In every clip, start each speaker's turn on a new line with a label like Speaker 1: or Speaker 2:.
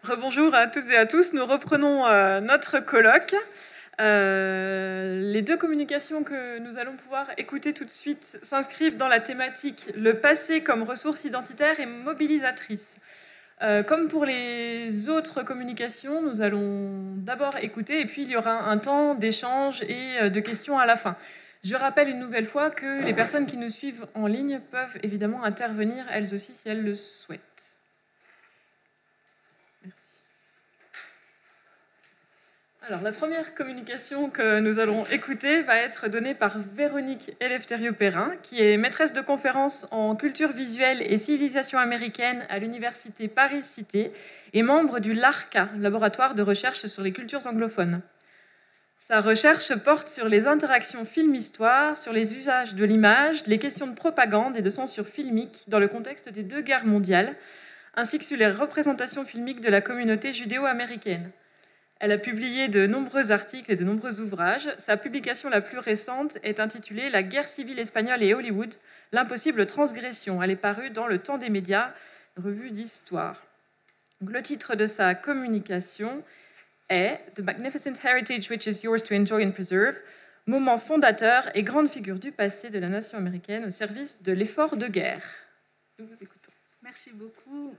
Speaker 1: Rebonjour à toutes et à tous. Nous reprenons notre colloque. Les deux communications que nous allons pouvoir écouter tout de suite s'inscrivent dans la thématique « Le passé comme ressource identitaire et mobilisatrice ». Comme pour les autres communications, nous allons d'abord écouter et puis il y aura un temps d'échange et de questions à la fin. Je rappelle une nouvelle fois que les personnes qui nous suivent en ligne peuvent évidemment intervenir elles aussi si elles le souhaitent. Merci. Alors, la première communication que nous allons écouter va être donnée par Véronique Elefthériou-Perrin, qui est maîtresse de conférences en culture visuelle et civilisation américaine à l'université Paris-Cité et membre du LARCA, laboratoire de recherche sur les cultures anglophones. Sa recherche porte sur les interactions film-histoire, sur les usages de l'image, les questions de propagande et de censure filmique dans le contexte des deux guerres mondiales, ainsi que sur les représentations filmiques de la communauté judéo-américaine. Elle a publié de nombreux articles et de nombreux ouvrages. Sa publication la plus récente est intitulée « La guerre civile espagnole et Hollywood, l'impossible transgression ». Elle est parue dans Le Temps des médias, revue d'histoire. Le titre de sa communication est « The Magnificent Heritage which is yours to enjoy and preserve », moment fondateur et grande figure du passé de la nation américaine au service de l'effort de guerre. Nous vous écoutons.
Speaker 2: Merci beaucoup.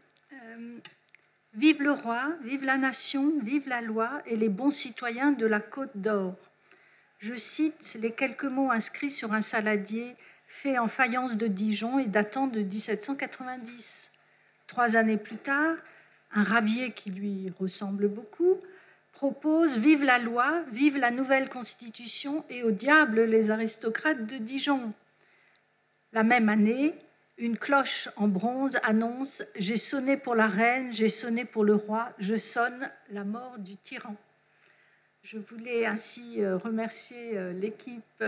Speaker 2: Vive le roi, vive la nation, vive la loi et les bons citoyens de la Côte d'Or. Je cite les quelques mots inscrits sur un saladier fait en faïence de Dijon et datant de 1790. 3 années plus tard, un ravier qui lui ressemble beaucoup propose « Vive la loi, vive la nouvelle constitution et au diable les aristocrates de Dijon ». La même année, une cloche en bronze annonce « J'ai sonné pour la reine, j'ai sonné pour le roi, je sonne la mort du tyran ». Je voulais ainsi remercier l'équipe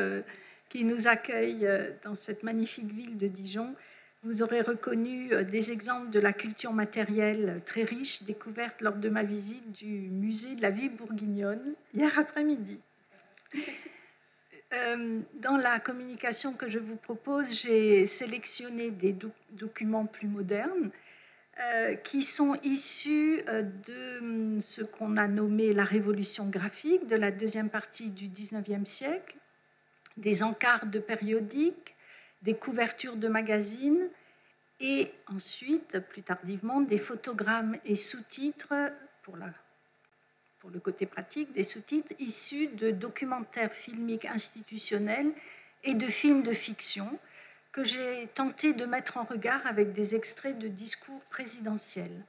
Speaker 2: qui nous accueille dans cette magnifique ville de Dijon. Vous aurez reconnu des exemples de la culture matérielle très riche découverte lors de ma visite du musée de la vie bourguignonne hier après-midi. Dans la communication que je vous propose, j'ai sélectionné des documents plus modernes qui sont issus de ce qu'on a nommé la révolution graphique de la deuxième partie du XIXe siècle, des encarts de périodiques, des couvertures de magazines et ensuite, plus tardivement, des photogrammes et sous-titres pour le côté pratique, des sous-titres issus de documentaires filmiques institutionnels et de films de fiction que j'ai tenté de mettre en regard avec des extraits de discours présidentiels.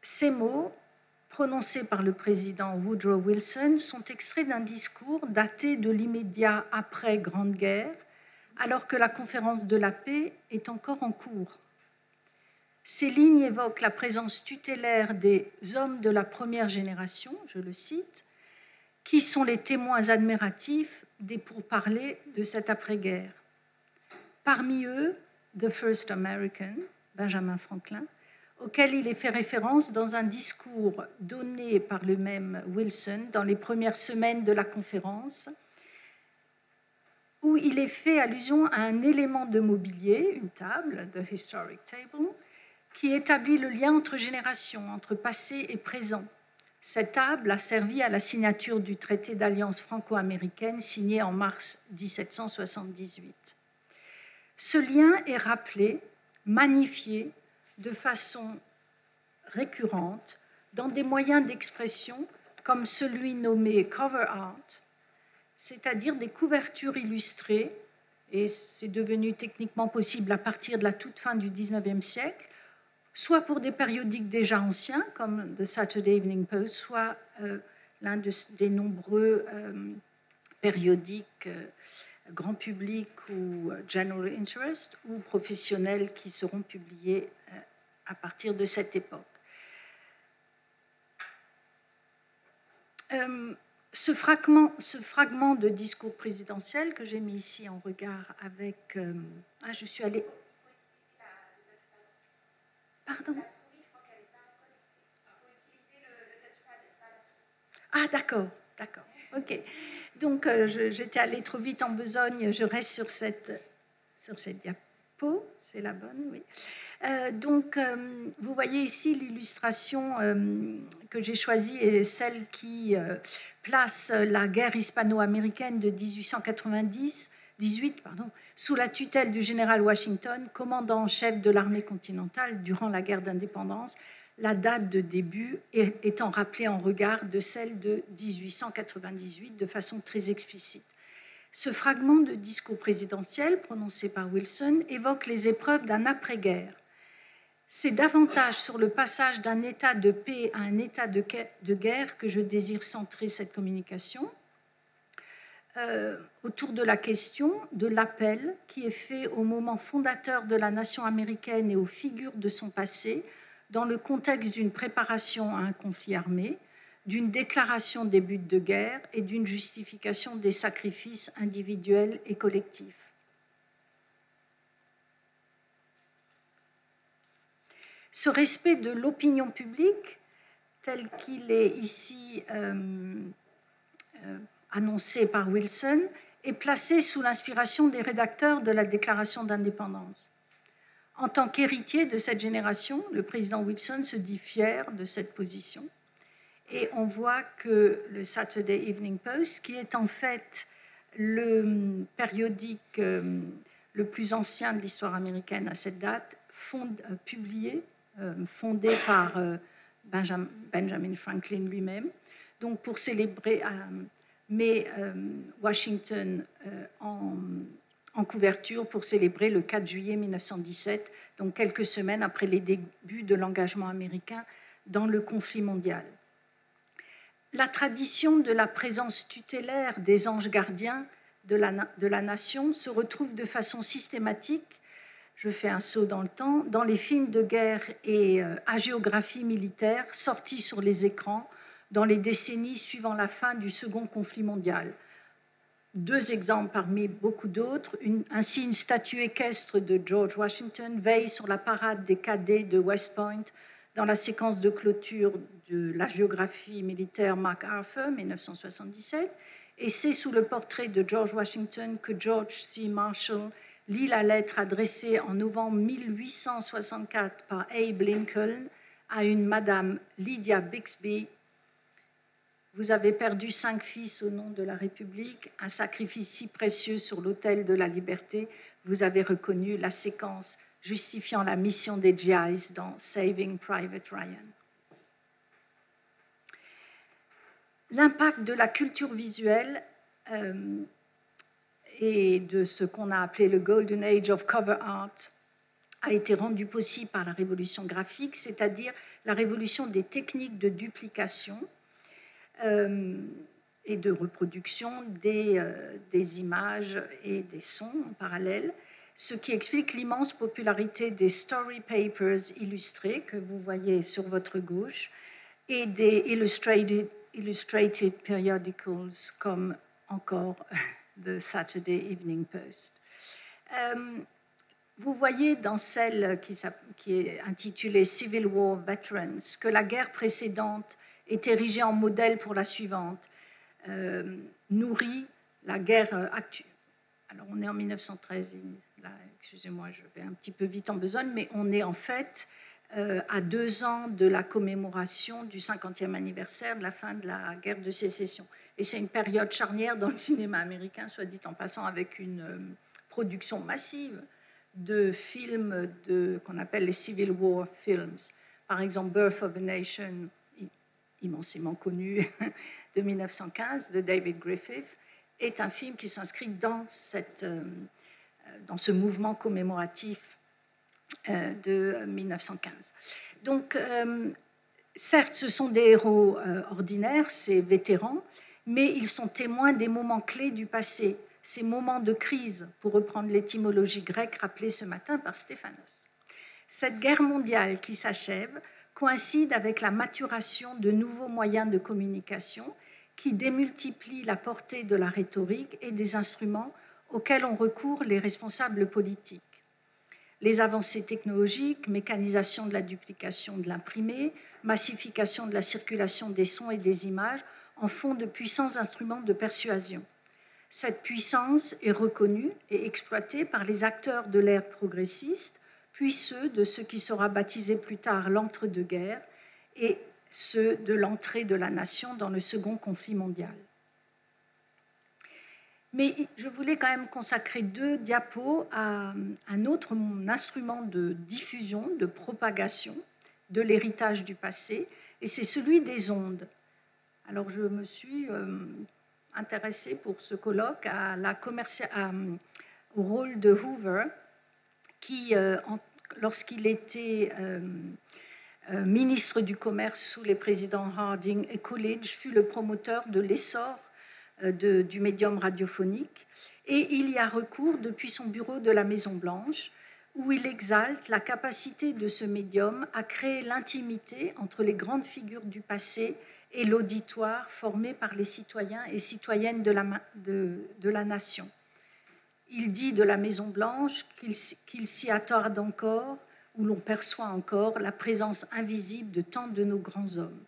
Speaker 2: Ces mots, prononcés par le président Woodrow Wilson, sont extraits d'un discours daté de l'immédiat après Grande Guerre, alors que la conférence de la paix est encore en cours. Ces lignes évoquent la présence tutélaire des hommes de la première génération, je le cite, qui sont les témoins admiratifs des pourparlers de cette après-guerre. Parmi eux, The First American, Benjamin Franklin, auquel il est fait référence dans un discours donné par le même Wilson dans les premières semaines de la conférence, où il est fait allusion à un élément de mobilier, une table, The Historic Table, qui établit le lien entre générations, entre passé et présent. Cette table a servi à la signature du traité d'alliance franco-américaine signé en mars 1778. Ce lien est rappelé, magnifié de façon récurrente dans des moyens d'expression comme celui nommé cover art, c'est-à-dire des couvertures illustrées, et c'est devenu techniquement possible à partir de la toute fin du XIXe siècle, soit pour des périodiques déjà anciens, comme The Saturday Evening Post, soit l'un des nombreux périodiques grand public ou general interest, ou professionnels qui seront publiés à partir de cette époque. Ce fragment de discours présidentiel que j'ai mis ici en regard avec... je suis allée... Pardon ? Ah, d'accord, ok. Donc, j'étais allée trop vite en besogne, je reste sur cette diapo. Pau, c'est la bonne, oui. Donc, vous voyez ici l'illustration que j'ai choisie est celle qui place la guerre hispano-américaine de 1898 sous la tutelle du général Washington, commandant en chef de l'armée continentale durant la guerre d'indépendance, la date de début étant rappelée en regard de celle de 1898 de façon très explicite. Ce fragment de discours présidentiel prononcé par Wilson évoque les épreuves d'un après-guerre. C'est davantage sur le passage d'un état de paix à un état de guerre que je désire centrer cette communication, autour de la question de l'appel qui est fait au moment fondateur de la nation américaine et aux figures de son passé dans le contexte d'une préparation à un conflit armé, d'une déclaration des buts de guerre et d'une justification des sacrifices individuels et collectifs. Ce respect de l'opinion publique, tel qu'il est ici annoncé par Wilson, est placé sous l'inspiration des rédacteurs de la Déclaration d'indépendance. En tant qu'héritier de cette génération, le président Wilson se dit fier de cette position. Et on voit que le Saturday Evening Post, qui est en fait le périodique le plus ancien de l'histoire américaine à cette date, fondé par Benjamin Franklin lui-même, donc pour célébrer, mais Washington en couverture pour célébrer le 4 juillet 1917, donc quelques semaines après les débuts de l'engagement américain dans le conflit mondial. La tradition de la présence tutélaire des anges gardiens de la nation se retrouve de façon systématique, je fais un saut dans le temps, dans les films de guerre et hagiographie militaire sortis sur les écrans dans les décennies suivant la fin du second conflit mondial. Deux exemples parmi beaucoup d'autres. Ainsi, une statue équestre de George Washington veille sur la parade des cadets de West Point dans la séquence de clôture de la géographie militaire MacArthur, 1977. Et c'est sous le portrait de George Washington que George C. Marshall lit la lettre adressée en novembre 1864 par Abe Lincoln à une Madame Lydia Bixby. Vous avez perdu 5 fils au nom de la République, un sacrifice si précieux sur l'autel de la liberté. Vous avez reconnu la séquence justifiant la mission des GIs dans Saving Private Ryan. L'impact de la culture visuelle et de ce qu'on a appelé le Golden Age of Cover Art a été rendu possible par la révolution graphique, c'est-à-dire la révolution des techniques de duplication et de reproduction des images et des sons en parallèle, ce qui explique l'immense popularité des story papers illustrés que vous voyez sur votre gauche et des illustrated periodicals comme encore The Saturday Evening Post. Vous voyez dans celle qui est intitulée Civil War Veterans que la guerre précédente est érigée en modèle pour la suivante, nourrit la guerre actuelle. Alors on est en 1913, là, excusez-moi, je vais un petit peu vite en besogne, mais on est en fait à 2 ans de la commémoration du 50e anniversaire de la fin de la guerre de sécession. Et c'est une période charnière dans le cinéma américain, soit dit en passant, avec une production massive de films qu'on appelle les Civil War films. Par exemple, Birth of a Nation, immensément connu, de 1915, de David Griffith, est un film qui s'inscrit dans ce mouvement commémoratif de 1915. Donc, certes, ce sont des héros ordinaires, ces vétérans, mais ils sont témoins des moments clés du passé, ces moments de crise, pour reprendre l'étymologie grecque rappelée ce matin par Stéphanos. Cette guerre mondiale qui s'achève coïncide avec la maturation de nouveaux moyens de communication qui démultiplient la portée de la rhétorique et des instruments auxquels ont recours les responsables politiques. Les avancées technologiques, mécanisation de la duplication de l'imprimé, massification de la circulation des sons et des images en font de puissants instruments de persuasion. Cette puissance est reconnue et exploitée par les acteurs de l'ère progressiste, puis ceux de ce qui sera baptisé plus tard l'entre-deux-guerres et ceux de l'entrée de la nation dans le second conflit mondial. Mais je voulais quand même consacrer 2 diapos à un autre instrument de diffusion, de propagation de l'héritage du passé, et c'est celui des ondes. Alors je me suis intéressée pour ce colloque au rôle de Hoover, qui, lorsqu'il était ministre du Commerce sous les présidents Harding et Coolidge, fut le promoteur de l'essor du médium radiophonique, et il y a recours depuis son bureau de la Maison-Blanche, où il exalte la capacité de ce médium à créer l'intimité entre les grandes figures du passé et l'auditoire formé par les citoyens et citoyennes de la nation. Il dit de la Maison-Blanche qu'il s'y attarde encore, où l'on perçoit encore la présence invisible de tant de nos grands hommes.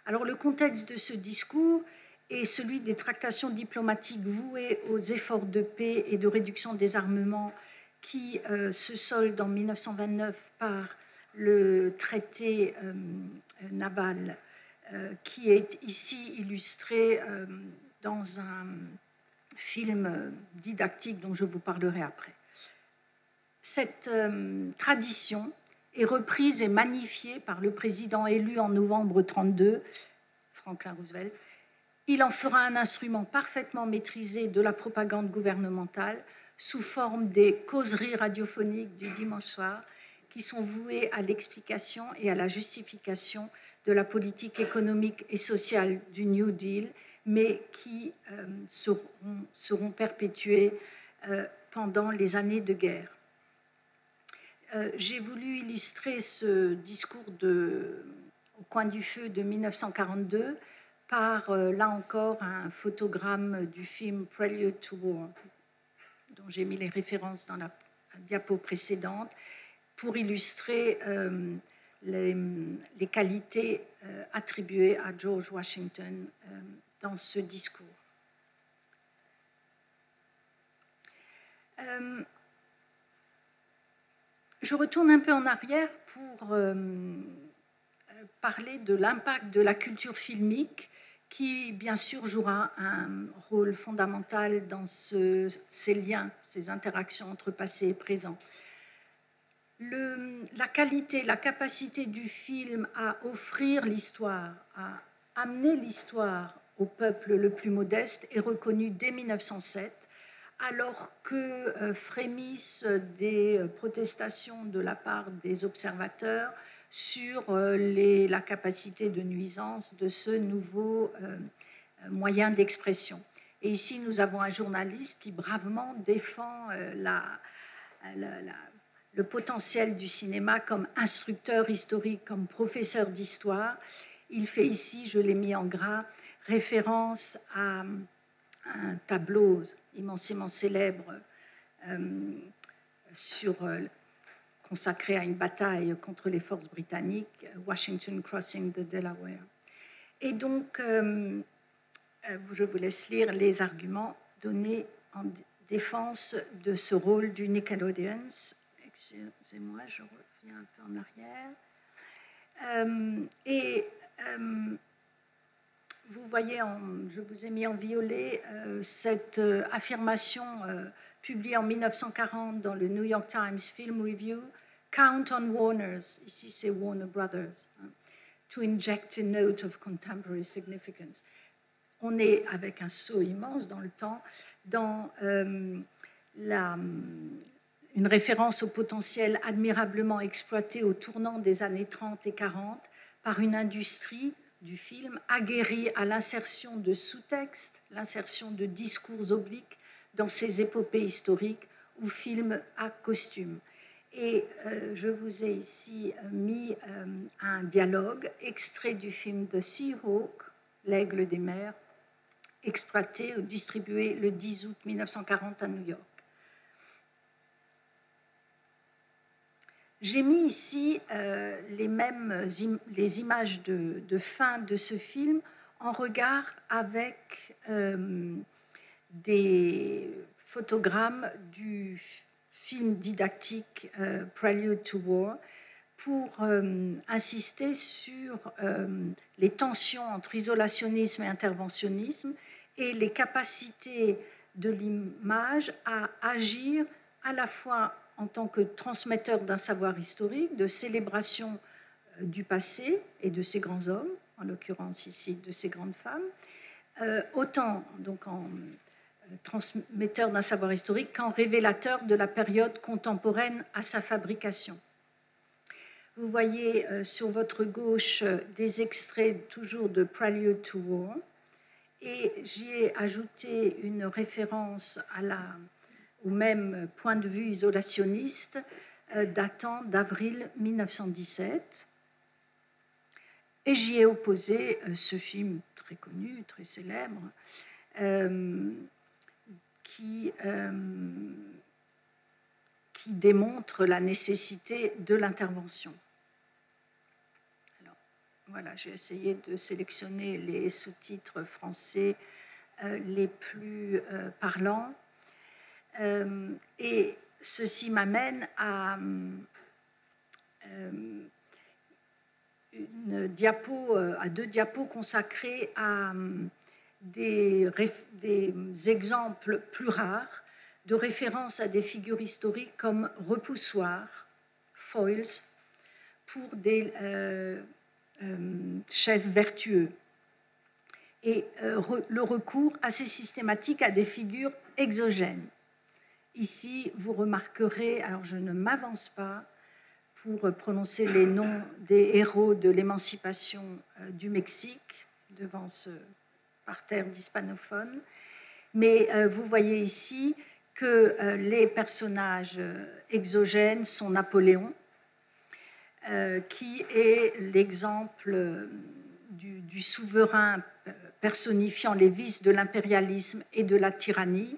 Speaker 2: Alors le contexte de ce discours est celui des tractations diplomatiques vouées aux efforts de paix et de réduction des armements qui se soldent en 1929 par le traité naval qui est ici illustré dans un film didactique dont je vous parlerai après. Cette tradition est reprise et magnifiée par le président élu en novembre 1932, Franklin Roosevelt. Il en fera un instrument parfaitement maîtrisé de la propagande gouvernementale sous forme des causeries radiophoniques du dimanche soir qui sont vouées à l'explication et à la justification de la politique économique et sociale du New Deal, mais qui seront perpétuées pendant les années de guerre. J'ai voulu illustrer ce discours au coin du feu de 1942 par, là encore, un photogramme du film Prelude to War, dont j'ai mis les références dans la diapo précédente, pour illustrer les qualités attribuées à George Washington dans ce discours. Je retourne un peu en arrière pour parler de l'impact de la culture filmique qui, bien sûr, jouera un rôle fondamental dans ces liens, ces interactions entre passé et présent. La qualité, la capacité du film à offrir l'histoire, à amener l'histoire au peuple le plus modeste est reconnue dès 1907, alors que frémissent des protestations de la part des observateurs sur la capacité de nuisance de ce nouveau moyen d'expression. Et ici, nous avons un journaliste qui bravement défend le potentiel du cinéma comme instructeur historique, comme professeur d'histoire. Il fait ici, je l'ai mis en gras, référence à un tableau immensément célèbre consacré à une bataille contre les forces britanniques, Washington Crossing the Delaware. Et donc, je vous laisse lire les arguments donnés en défense de ce rôle du Nickelodeon. Excusez-moi, je reviens un peu en arrière. Vous voyez, je vous ai mis en violet cette affirmation publiée en 1940 dans le New York Times Film Review, Count on Warners, ici c'est Warner Brothers, to inject a note of contemporary significance. On est avec un saut immense dans le temps, dans une référence au potentiel admirablement exploité au tournant des années 30 et 40 par une industrie du film aguerrie à l'insertion de sous-textes, l'insertion de discours obliques dans ces épopées historiques ou films à costume. Et je vous ai ici mis un dialogue extrait du film The Seahawk, L'Aigle des mers, exploité ou distribué le 10 août 1940 à New York. J'ai mis ici les images de fin de ce film en regard avec des photogrammes du film didactique Prelude to War pour insister sur les tensions entre isolationnisme et interventionnisme et les capacités de l'image à agir à la fois en tant que transmetteur d'un savoir historique, de célébration du passé et de ces grands hommes, en l'occurrence ici de ces grandes femmes, autant donc en transmetteur d'un savoir historique qu'en révélateur de la période contemporaine à sa fabrication. Vous voyez sur votre gauche des extraits toujours de Prelude to War, et j'y ai ajouté une référence au même point de vue isolationniste datant d'avril 1917. Et j'y ai opposé ce film très connu, très célèbre, qui démontre la nécessité de l'intervention. Alors, voilà, j'ai essayé de sélectionner les sous-titres français les plus parlants. Et ceci m'amène à deux diapos consacrés à des exemples plus rares de référence à des figures historiques comme repoussoirs, foils, pour des chefs vertueux. Et le recours assez systématique à des figures exogènes. Ici, vous remarquerez, alors je ne m'avance pas pour prononcer les noms des héros de l'émancipation du Mexique devant ce parterre d'hispanophones, mais vous voyez ici que les personnages exogènes sont Napoléon, qui est l'exemple du souverain personnifiant les vices de l'impérialisme et de la tyrannie,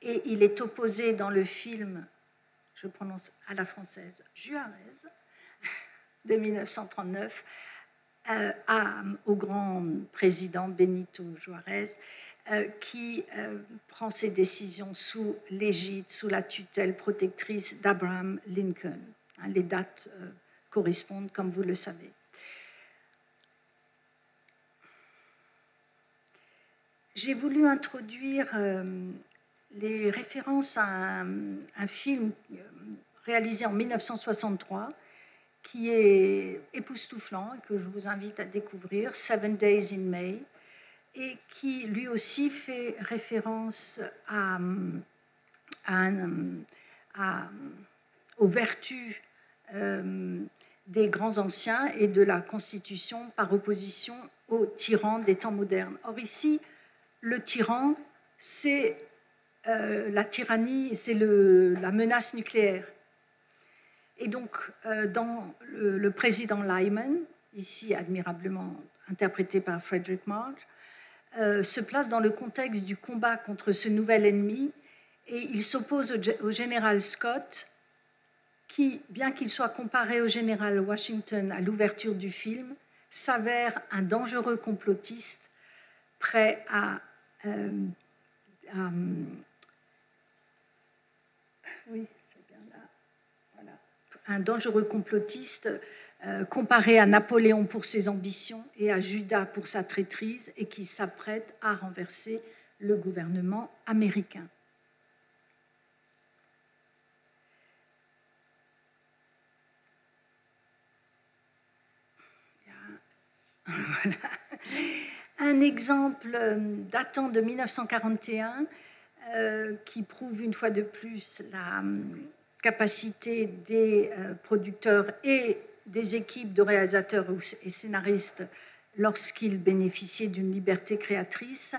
Speaker 2: et il est opposé dans le film, je prononce à la française, Juarez, de 1939, au grand président Benito Juarez, qui prend ses décisions sous l'égide, sous la tutelle protectrice d'Abraham Lincoln. Les dates correspondent, comme vous le savez. J'ai voulu introduire les références à un film réalisé en 1963 qui est époustouflant et que je vous invite à découvrir, 7 Days in May, et qui lui aussi fait référence aux vertus des grands anciens et de la Constitution par opposition aux tyrans des temps modernes. Or ici, le tyran, c'est la tyrannie, c'est la menace nucléaire. Et donc, dans le président Lyman, ici admirablement interprété par Frederick March, se place dans le contexte du combat contre ce nouvel ennemi, et il s'oppose au général Scott, qui, bien qu'il soit comparé au général Washington à l'ouverture du film, s'avère un dangereux complotiste prêt un dangereux complotiste comparé à Napoléon pour ses ambitions et à Judas pour sa traîtrise, et qui s'apprête à renverser le gouvernement américain. Voilà. Un exemple datant de 1941 qui prouve une fois de plus la capacité des producteurs et des équipes de réalisateurs et scénaristes, lorsqu'ils bénéficiaient d'une liberté créatrice,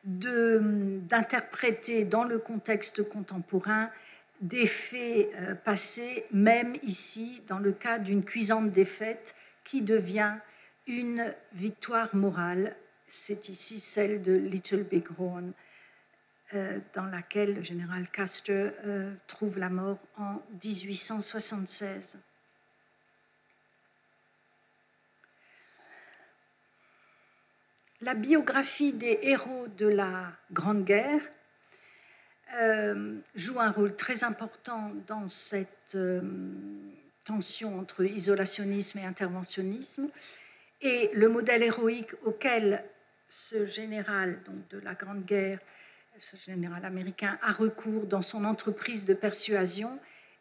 Speaker 2: d'interpréter dans le contexte contemporain des faits passés, même ici dans le cas d'une cuisante défaite qui devient une victoire morale. C'est ici celle de Little Big Horn, dans laquelle le général Custer trouve la mort en 1876. La biographie des héros de la Grande Guerre joue un rôle très important dans cette tension entre isolationnisme et interventionnisme. Et le modèle héroïque auquel ce général donc de la Grande Guerre, ce général américain, a recours dans son entreprise de persuasion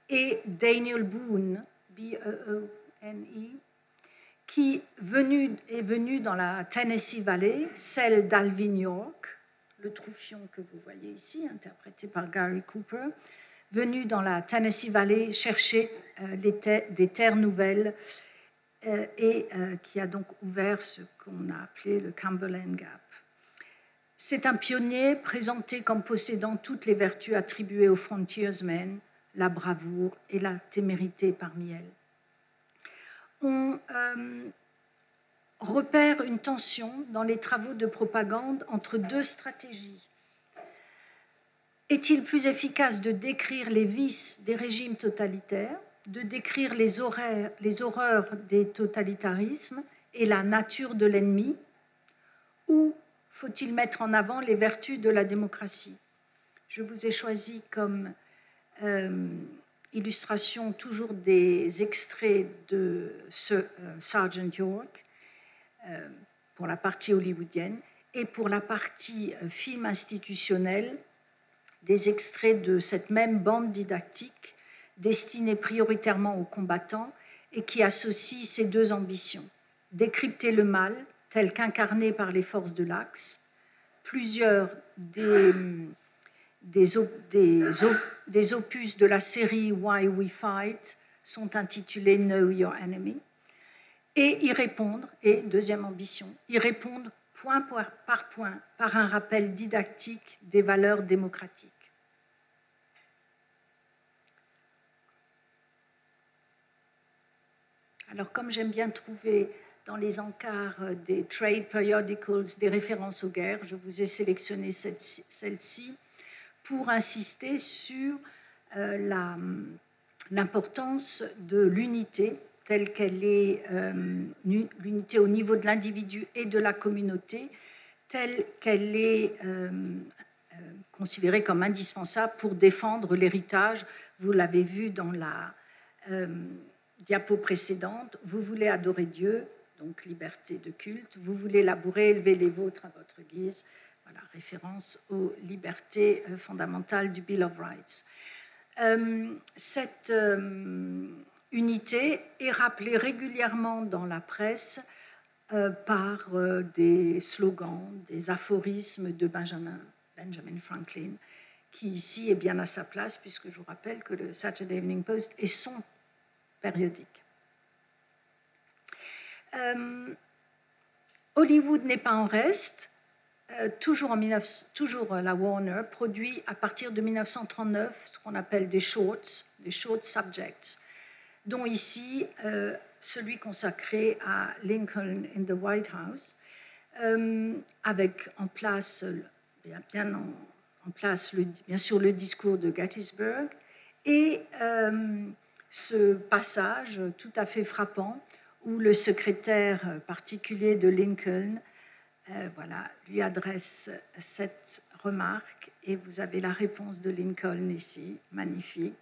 Speaker 2: est Daniel Boone, B-E-O-N-E, qui est venu dans la Tennessee Valley, celle d'Alvin York, le troufion que vous voyez ici, interprété par Gary Cooper, venu dans la Tennessee Valley chercher des terres nouvelles et qui a donc ouvert ce qu'on a appelé le Cumberland Gap. C'est un pionnier présenté comme possédant toutes les vertus attribuées aux frontiersmen, la bravoure et la témérité parmi elles. On repère une tension dans les travaux de propagande entre deux stratégies. Est-il plus efficace de décrire les vices des régimes totalitaires, de décrire les horreurs des totalitarismes et la nature de l'ennemi, ou faut-il mettre en avant les vertus de la démocratie? Je vous ai choisi comme illustration toujours des extraits de Sergeant York pour la partie hollywoodienne et pour la partie film institutionnel, des extraits de cette même bande didactique destinée prioritairement aux combattants et qui associe ces deux ambitions. Décrypter le mal tel qu'incarné par les forces de l'Axe. Plusieurs des opus de la série Why We Fight sont intitulés Know Your Enemy. Et y répondre, et deuxième ambition, y répondre point par point par un rappel didactique des valeurs démocratiques. Alors, comme j'aime bien trouver dans les encarts des trade periodicals des références aux guerres, je vous ai sélectionné celle-ci pour insister sur l'importance de l'unité telle qu'elle est, l'unité au niveau de l'individu et de la communauté, telle qu'elle est considérée comme indispensable pour défendre l'héritage. Vous l'avez vu dans la diapo précédente, vous voulez adorer Dieu, donc liberté de culte, vous voulez labourer, élever les vôtres à votre guise, voilà, référence aux libertés fondamentales du Bill of Rights. Cette unité est rappelée régulièrement dans la presse par des slogans, des aphorismes de Benjamin Franklin, qui ici est bien à sa place, puisque je vous rappelle que le Saturday Evening Post est son périodique. Hollywood n'est pas en reste. Toujours la Warner produit à partir de 1939 ce qu'on appelle des short subjects, dont ici celui consacré à Lincoln in the White House, avec en place, bien sûr le discours de Gettysburg et ce passage tout à fait frappant où le secrétaire particulier de Lincoln lui adresse cette remarque et vous avez la réponse de Lincoln ici, magnifique.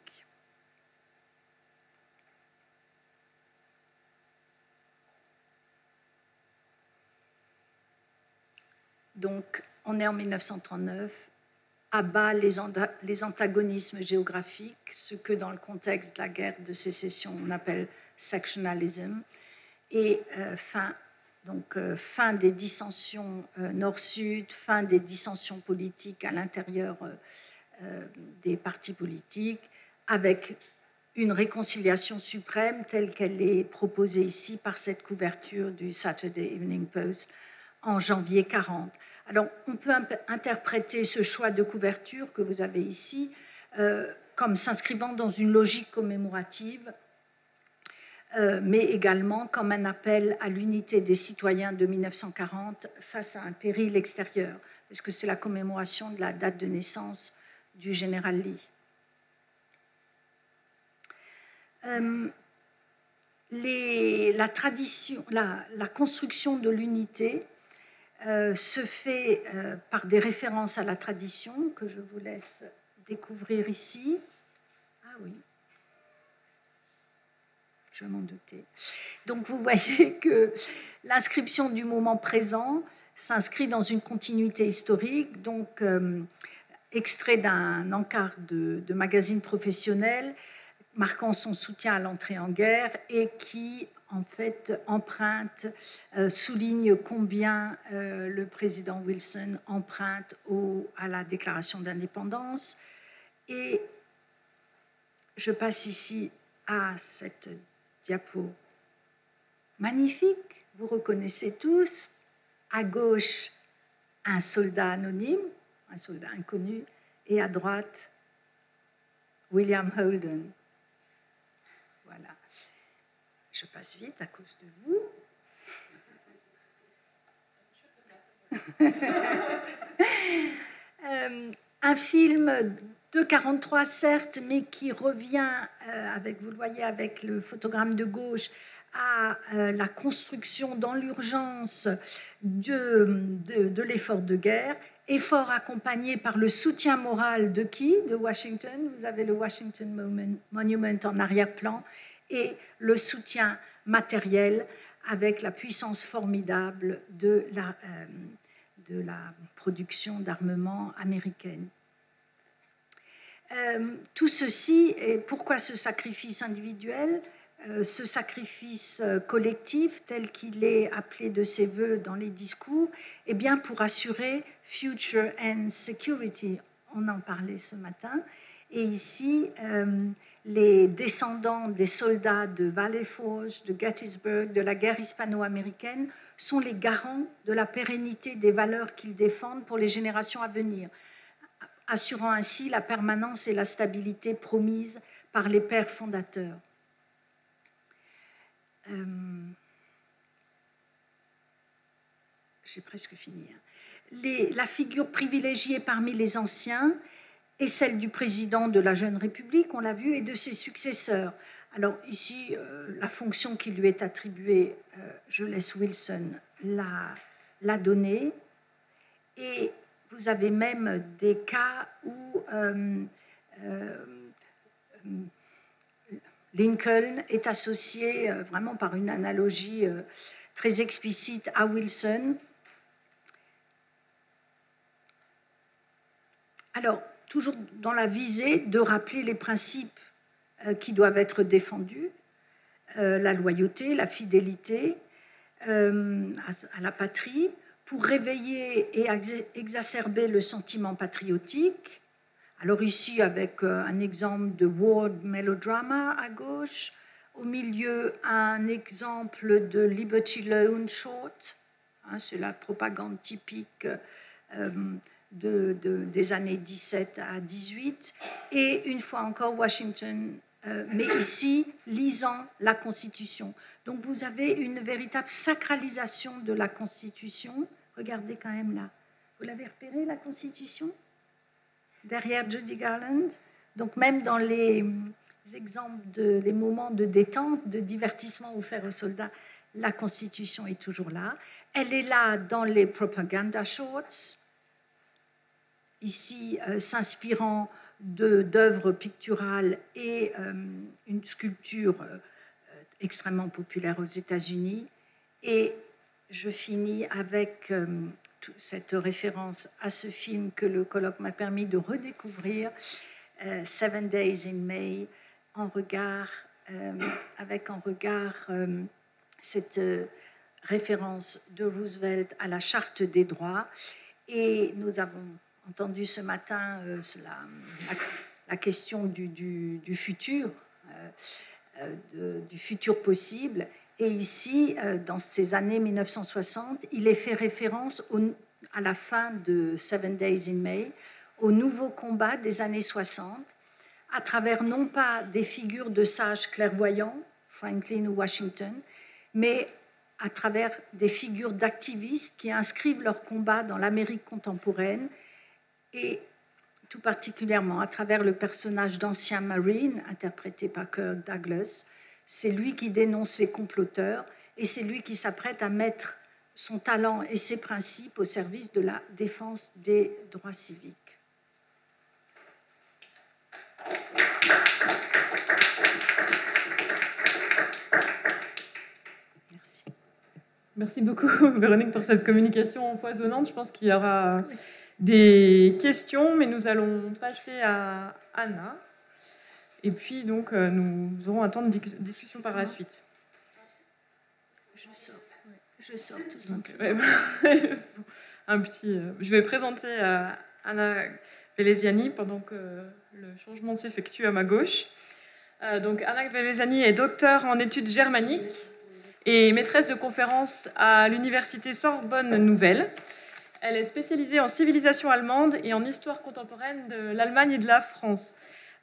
Speaker 2: Donc, on est en 1939, abat les antagonismes géographiques, ce que dans le contexte de la guerre de sécession on appelle sectionalism, et fin des dissensions nord-sud, fin des dissensions politiques à l'intérieur des partis politiques, avec une réconciliation suprême telle qu'elle est proposée ici par cette couverture du Saturday Evening Post en janvier 40. Alors, on peut interpréter ce choix de couverture que vous avez ici comme s'inscrivant dans une logique commémorative, mais également comme un appel à l'unité des citoyens de 1940 face à un péril extérieur, parce que c'est la commémoration de la date de naissance du général Lee. La construction de l'unité se fait par des références à la tradition que je vous laisse découvrir ici. Ah oui, je m'en doutais. Donc vous voyez que l'inscription du moment présent s'inscrit dans une continuité historique, donc extrait d'un encart de magazine professionnel marquant son soutien à l'entrée en guerre et qui, en fait, souligne combien le président Wilson emprunte à la déclaration d'indépendance. Et je passe ici à cette diapo magnifique, vous reconnaissez tous, à gauche, un soldat anonyme, un soldat inconnu, et à droite, William Holden. Voilà. Je passe vite à cause de vous. Un film de 1943, certes, mais qui revient, vous le voyez avec le photogramme de gauche, à la construction dans l'urgence de l'effort de guerre, effort accompagné par le soutien moral de qui? De Washington. Vous avez le Washington Monument en arrière-plan et le soutien matériel avec la puissance formidable de la production d'armement américaine. Tout ceci, et pourquoi ce sacrifice individuel? Ce sacrifice collectif tel qu'il est appelé de ses voeux dans les discours, eh bien pour assurer future and security. On en parlait ce matin. Et ici, les descendants des soldats de Valley Forge, de Gettysburg, de la guerre hispano-américaine sont les garants de la pérennité des valeurs qu'ils défendent pour les générations à venir, assurant ainsi la permanence et la stabilité promises par les pères fondateurs. J'ai presque fini. La figure privilégiée parmi les anciens est celle du président de la jeune République, on l'a vu, et de ses successeurs. Alors ici, la fonction qui lui est attribuée, je laisse Wilson la donner. Et vous avez même des cas où Lincoln est associé vraiment par une analogie très explicite à Wilson. Alors, toujours dans la visée de rappeler les principes qui doivent être défendus, la loyauté, la fidélité à la patrie, pour réveiller et exacerber le sentiment patriotique. Alors ici, avec un exemple de world melodrama à gauche, au milieu, un exemple de Liberty Loan Short, c'est la propagande typique des années 17 à 18, et une fois encore Washington, mais ici, lisant la Constitution. Donc vous avez une véritable sacralisation de la Constitution. Regardez quand même là. Vous l'avez repéré, la Constitution? Derrière Judy Garland. Donc même dans les exemples les moments de détente, de divertissement offerts aux soldats, la Constitution est toujours là. Elle est là dans les propaganda shorts, ici s'inspirant d'œuvres picturales et une sculpture extrêmement populaire aux États-Unis. Et je finis avec cette référence à ce film que le colloque m'a permis de redécouvrir, 7 Days in May, avec en regard cette référence de Roosevelt à la Charte des droits. Et nous avons entendu ce matin la question du futur, du futur possible. Et ici, dans ces années 1960, il est fait référence à la fin de 7 Days in May, au nouveau combat des années 60, à travers non pas des figures de sages clairvoyants, Franklin ou Washington, mais à travers des figures d'activistes qui inscrivent leur combat dans l'Amérique contemporaine, et tout particulièrement à travers le personnage d'ancien Marine, interprété par Kirk Douglas. C'est lui qui dénonce les comploteurs et c'est lui qui s'apprête à mettre son talent et ses principes au service de la défense des droits civiques. Merci.
Speaker 1: Merci beaucoup, Véronique, pour cette communication foisonnante. Je pense qu'il y aura des questions, mais nous allons passer à Anna. Et puis, donc, nous aurons un temps de discussion par la suite.
Speaker 2: Je sors tout simplement.
Speaker 1: Je vais présenter Anna Velesiani pendant que le changement s'effectue à ma gauche. Donc, Anna Velesiani est docteure en études germaniques et maîtresse de conférences à l'université Sorbonne Nouvelle. Elle est spécialisée en civilisation allemande et en histoire contemporaine de l'Allemagne et de la France.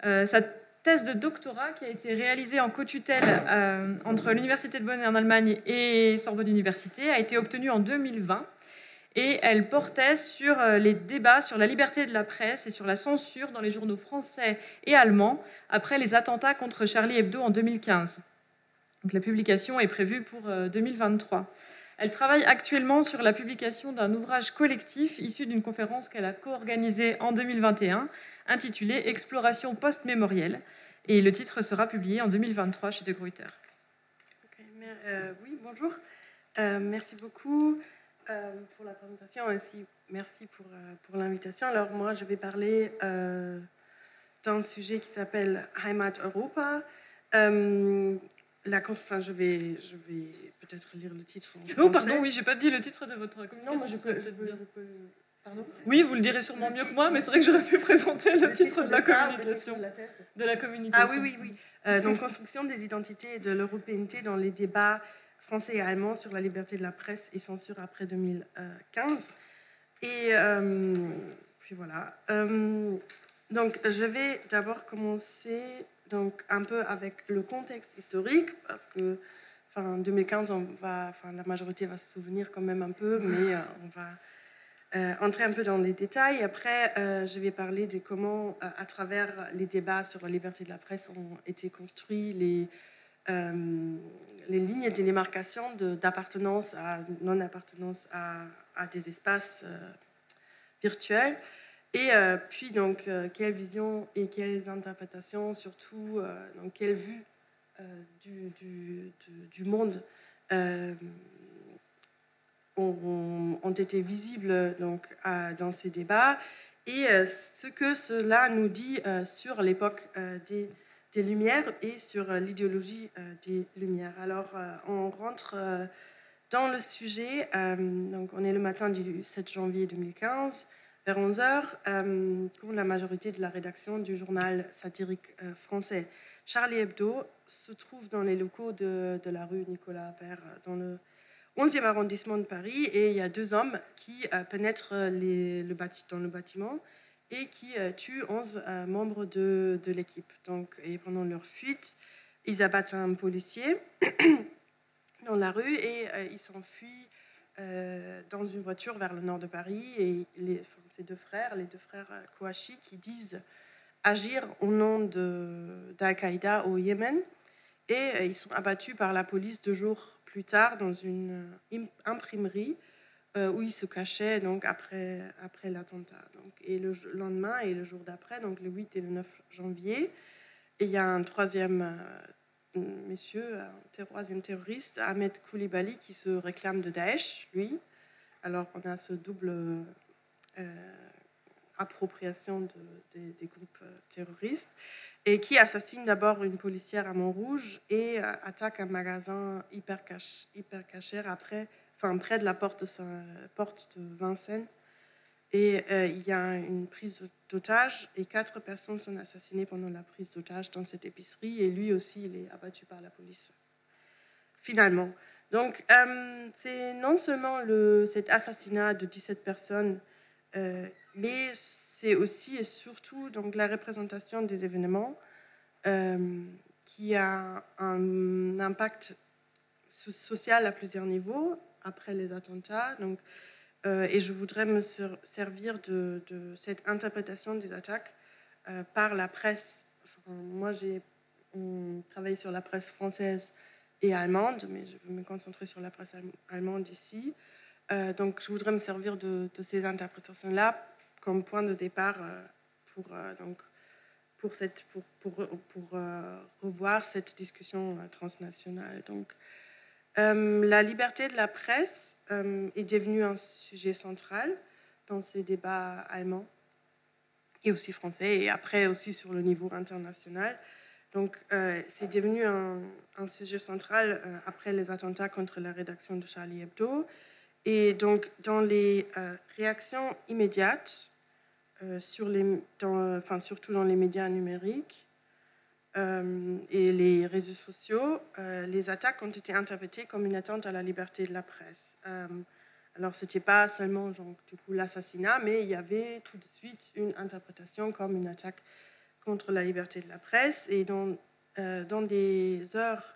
Speaker 1: Sa thèse de doctorat, qui a été réalisée en co-tutelle entre l'Université de Bonn en Allemagne et Sorbonne Université, a été obtenue en 2020. Et elle portait sur les débats sur la liberté de la presse et sur la censure dans les journaux français et allemands après les attentats contre Charlie Hebdo en 2015. Donc, la publication est prévue pour 2023. Elle travaille actuellement sur la publication d'un ouvrage collectif issu d'une conférence qu'elle a co-organisée en 2021, intitulée « Exploration post-mémorielle ». Et le titre sera publié en 2023 chez De Gruyter.
Speaker 3: Oui, bonjour. Merci beaucoup pour la présentation et aussi merci pour l'invitation. Alors moi, je vais parler d'un sujet qui s'appelle Heimat Europa. Je vais peut-être lire le titre en français.
Speaker 1: Oh, pardon, oui, j'ai pas dit le titre de votre communication.
Speaker 3: Non, moi je peux. Pardon.
Speaker 1: Oui, vous le direz sûrement mieux que moi, mais c'est vrai que j'aurais pu présenter le titre de la communication. De la communication.
Speaker 3: Ah oui. Donc, construction des identités et de l'européenneté dans les débats français et allemands sur la liberté de la presse et censure après 2015. Et puis voilà. Donc, je vais d'abord commencer donc, un peu avec le contexte historique, parce que en 2015, la majorité va se souvenir quand même un peu, mais on va entrer un peu dans les détails. Après, je vais parler de comment, à travers les débats sur la liberté de la presse, ont été construits les lignes de démarcation d'appartenance à non-appartenance à des espaces virtuels. Et puis, donc, quelle vision et quelles interprétations, surtout, donc, quelle vue du monde ont été visibles donc, dans ces débats et ce que cela nous dit sur l'époque des Lumières et sur l'idéologie des Lumières. Alors, on rentre dans le sujet. Donc, on est le matin du 7 janvier 2015, vers 11h, quand la majorité de la rédaction du journal satirique français Charlie Hebdo se trouve dans les locaux de la rue Nicolas Appert, dans le 11e arrondissement de Paris, et il y a deux hommes qui pénètrent dans le bâtiment et qui tuent 11 membres de l'équipe. Donc, et pendant leur fuite, ils abattent un policier dans la rue et ils s'enfuient dans une voiture vers le nord de Paris. Et ces deux frères, les deux frères Kouachi, qui disent agir au nom d'Al-Qaïda au Yémen, et ils sont abattus par la police 2 jours plus tard dans une imprimerie où ils se cachaient donc, après l'attentat. Donc, et le lendemain et le jour d'après, donc le 8 et le 9 janvier, et il y a un troisième troisième terroriste, Ahmed Koulibaly, qui se réclame de Daesh, lui. Alors on a ce double appropriation des groupes terroristes, et qui assassine d'abord une policière à Montrouge et attaque un magasin hyper caché près de la porte de Vincennes. Et il y a une prise d'otage et 4 personnes sont assassinées pendant la prise d'otage dans cette épicerie, et lui aussi, il est abattu par la police. Finalement. Donc, c'est non seulement cet assassinat de 17 personnes, mais c'est aussi et surtout donc, la représentation des événements qui a un impact social à plusieurs niveaux après les attentats. Donc, et je voudrais me servir de cette interprétation des attaques par la presse. Moi, j'ai travaillé sur la presse française et allemande, mais je vais me concentrer sur la presse allemande ici. Donc, je voudrais me servir de ces interprétations-là comme point de départ pour donc, revoir cette discussion transnationale. Donc, la liberté de la presse est devenue un sujet central dans ces débats allemands et aussi français, et après aussi sur le niveau international. Donc, c'est devenu un sujet central après les attentats contre la rédaction de Charlie Hebdo. Et donc, dans les réactions immédiates, surtout dans les médias numériques et les réseaux sociaux, les attaques ont été interprétées comme une atteinte à la liberté de la presse. Alors, ce n'était pas seulement l'assassinat, mais il y avait tout de suite une interprétation comme une attaque contre la liberté de la presse. Et dans les heures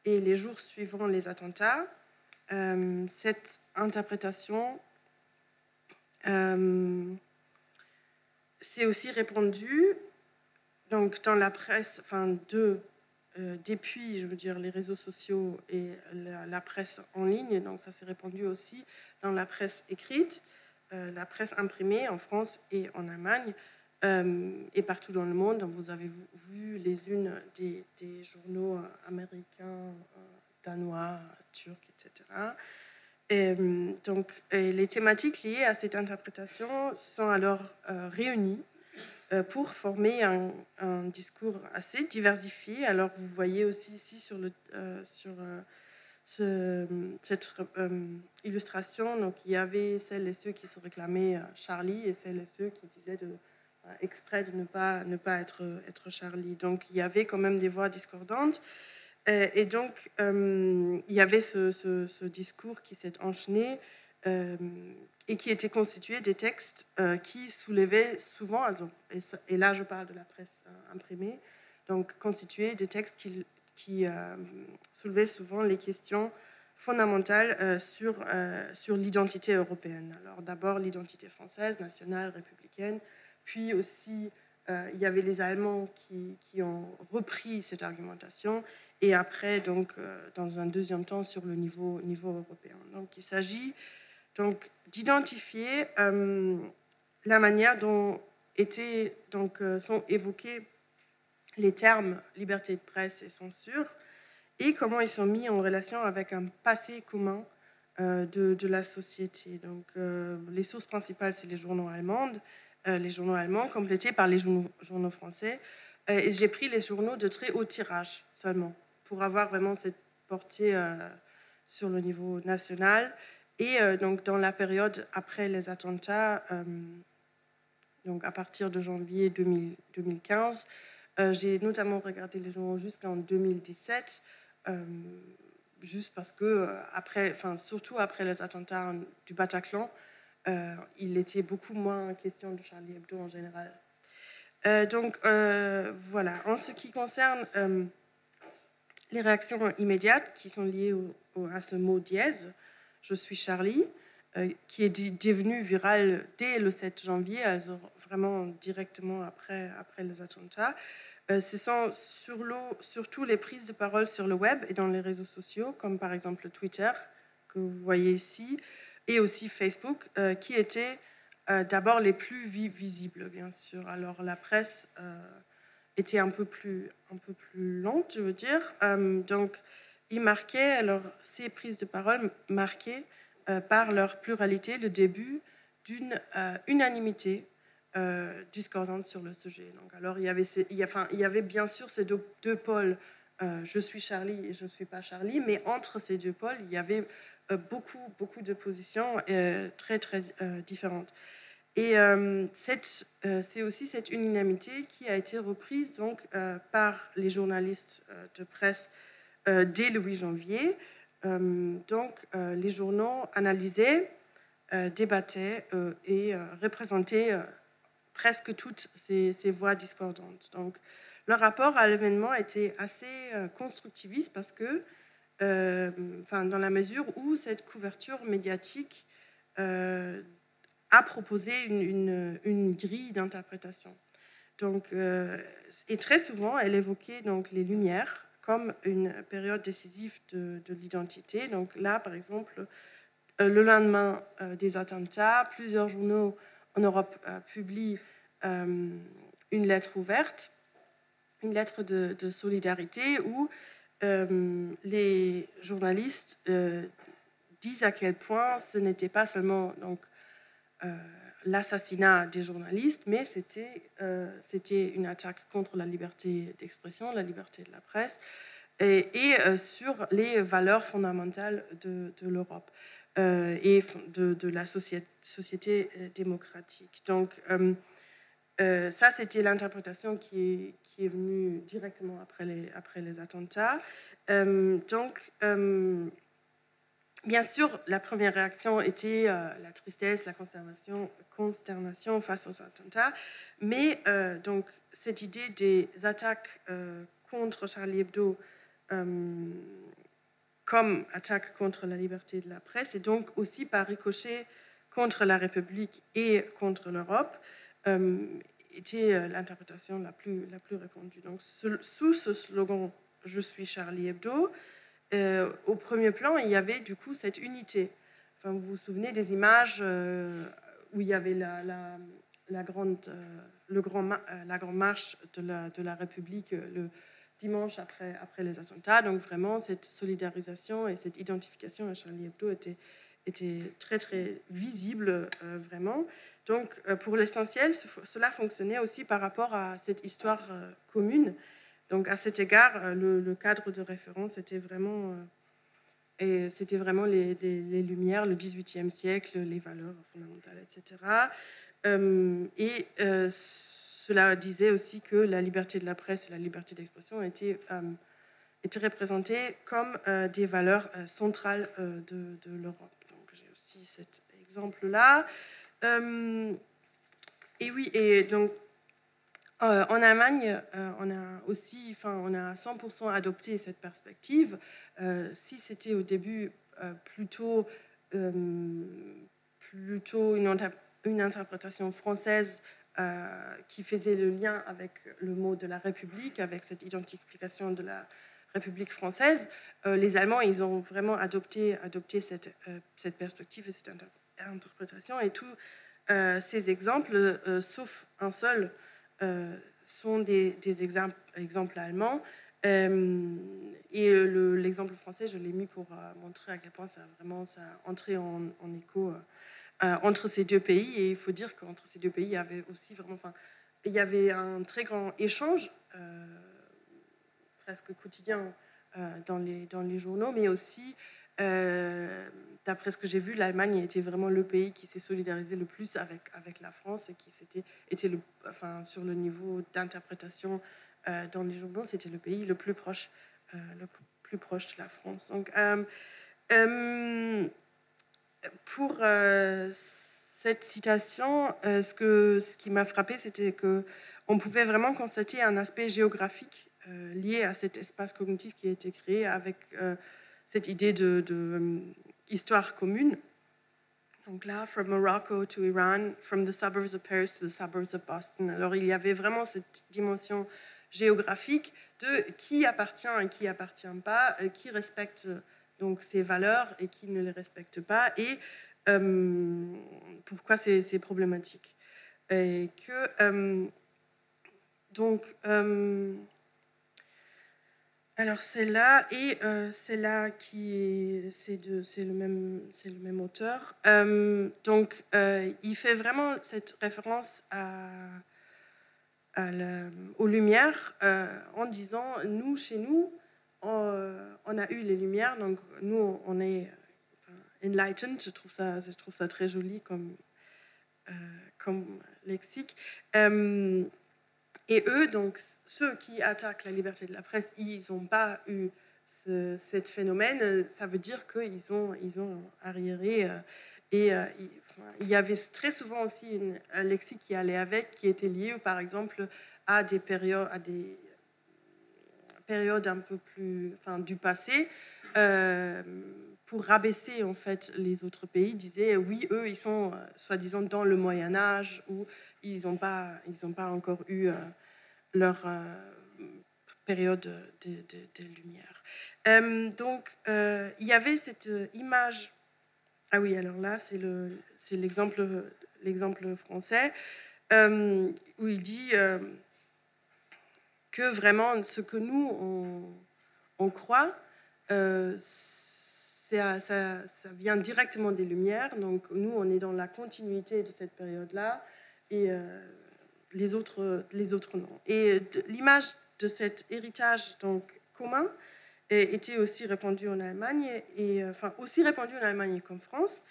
Speaker 3: et les jours suivant les attentats, cette interprétation s'est aussi répandue donc, dans la presse, depuis, je veux dire, les réseaux sociaux et la presse en ligne. Donc, ça s'est répandu aussi dans la presse écrite, la presse imprimée en France et en Allemagne et partout dans le monde. Donc, vous avez vu les unes des journaux américains, danois, turcs, etc. Donc, les thématiques liées à cette interprétation sont alors réunies pour former un discours assez diversifié. Alors, vous voyez aussi ici sur cette illustration, donc, il y avait celles et ceux qui se réclamaient Charlie et celles et ceux qui disaient exprès de ne pas être Charlie. Donc, il y avait quand même des voix discordantes. Et donc, il y avait ce discours qui s'est enchaîné et qui était constitué des textes qui soulevaient souvent, et là je parle de la presse imprimée, donc constitué des textes qui soulevaient souvent les questions fondamentales sur l'identité européenne. Alors d'abord l'identité française, nationale, républicaine, puis aussi il y avait les Allemands qui ont repris cette argumentation, et après, donc, dans un deuxième temps, sur le niveau européen. Donc, il s'agit donc d'identifier la manière dont sont évoqués les termes liberté de presse et censure, et comment ils sont mis en relation avec un passé commun de la société. Donc, les sources principales, c'est les journaux allemands, complétés par les journaux français. Et j'ai pris les journaux de très haut tirage seulement, pour avoir vraiment cette portée sur le niveau national. Et donc, dans la période après les attentats, donc à partir de janvier 2015, j'ai notamment regardé les journaux jusqu'en 2017, juste parce que, surtout après les attentats du Bataclan, il était beaucoup moins question de Charlie Hebdo en général. Donc, voilà. En ce qui concerne les réactions immédiates qui sont liées à ce mot dièse, je suis Charlie, qui est devenu viral dès le 7 janvier, alors vraiment directement après les attentats. Ce sont surtout les prises de parole sur le web et dans les réseaux sociaux, comme par exemple Twitter, que vous voyez ici, et aussi Facebook, qui étaient d'abord les plus visibles, bien sûr. Alors la presse était un peu plus lente, je veux dire. Donc, ces prises de parole marquaient par leur pluralité le début d'une unanimité discordante sur le sujet. Donc, alors, il y avait bien sûr ces deux pôles, je suis Charlie et je ne suis pas Charlie, mais entre ces deux pôles, il y avait beaucoup de positions très, très différentes. Et c'est aussi cette unanimité qui a été reprise donc, par les journalistes de presse dès le 8 janvier. Donc, les journaux analysaient, débattaient et représentaient presque toutes ces voix discordantes. Donc, le rapport à l'événement était assez constructiviste parce que, dans la mesure où cette couverture médiatique a proposé une grille d'interprétation. Donc, et très souvent, elle évoquait donc, les Lumières comme une période décisive de l'identité. Donc là, par exemple, le lendemain des attentats, plusieurs journaux en Europe publient une lettre ouverte une lettre de solidarité où les journalistes disent à quel point ce n'était pas seulement donc, l'assassinat des journalistes, mais c'était une attaque contre la liberté d'expression, la liberté de la presse, et sur les valeurs fondamentales de l'Europe et de la société démocratique. Donc, ça, c'était l'interprétation qui est venue directement après les attentats. Donc, bien sûr, la première réaction était la tristesse, la consternation face aux attentats, mais donc, cette idée des attaques contre Charlie Hebdo comme attaque contre la liberté de la presse et donc aussi par ricochet contre la République et contre l'Europe, était l'interprétation la plus répandue. Donc, sous ce slogan « Je suis Charlie Hebdo », au premier plan, il y avait du coup cette unité. Enfin, vous vous souvenez des images où il y avait la grande marche de la République le dimanche après les attentats. Donc vraiment, cette solidarisation et cette identification à Charlie Hebdo était très, très visible, vraiment. Donc, pour l'essentiel, cela fonctionnait aussi par rapport à cette histoire commune. Donc, à cet égard, le cadre de référence c'était vraiment les Lumières, le XVIIIe siècle, les valeurs fondamentales, etc. Cela disait aussi que la liberté de la presse et la liberté d'expression étaient représentées comme des valeurs centrales de l'Europe. Donc, j'ai aussi cet exemple-là. Et oui, et donc, en Allemagne, on a 100% adopté cette perspective. Si c'était au début plutôt une interprétation française qui faisait le lien avec le mot de la République, avec cette identification de la République française, les Allemands, ils ont vraiment adopté cette perspective et cette interprétation. Et tous ces exemples, sauf un seul, sont des exemples allemands. Et l'exemple français, je l'ai mis pour montrer à quel point ça a entré en écho entre ces deux pays. Et il faut dire qu'entre ces deux pays, il y avait aussi il y avait un très grand échange, presque quotidien, dans les journaux, mais aussi, d'après ce que j'ai vu, l'Allemagne était vraiment le pays qui s'est solidarisé le plus avec la France et qui était sur le niveau d'interprétation dans les journaux, c'était le pays le plus proche de la France. Donc, pour cette citation, ce qui m'a frappé, c'était qu'on pouvait vraiment constater un aspect géographique lié à cet espace cognitif qui a été créé avec cette idée de histoire commune. Donc là, from Morocco to Iran, from the suburbs of Paris to the suburbs of Boston. Alors il y avait vraiment cette dimension géographique de qui appartient et qui appartient pas, qui respecte donc ces valeurs et qui ne les respecte pas, et pourquoi c'est problématique. Et que donc alors c'est là et c'est là c'est le même auteur. Donc il fait vraiment cette référence aux Lumières en disant chez nous on a eu les Lumières, donc nous on est enlightened. Je trouve ça très joli comme lexique. Et eux, donc ceux qui attaquent la liberté de la presse, ils n'ont pas eu ce phénomène. Ça veut dire qu'ils ont arriéré. Et il y avait très souvent aussi un lexique qui allait avec, qui était lié, par exemple, à des périodes un peu plus, du passé, pour rabaisser en fait les autres pays. Disaient oui, eux, ils sont soi-disant dans le Moyen Âge, ou ils n'ont pas encore eu leur période des Lumières. Donc, il y avait cette image. Ah oui, alors là, c'est l'exemple français, où il dit que vraiment ce que nous, on croit, ça vient directement des Lumières. Donc nous, on est dans la continuité de cette période-là, et les autres non. Et l'image de cet héritage donc, commun était aussi répandue en Allemagne, aussi répandue en Allemagne qu'en France.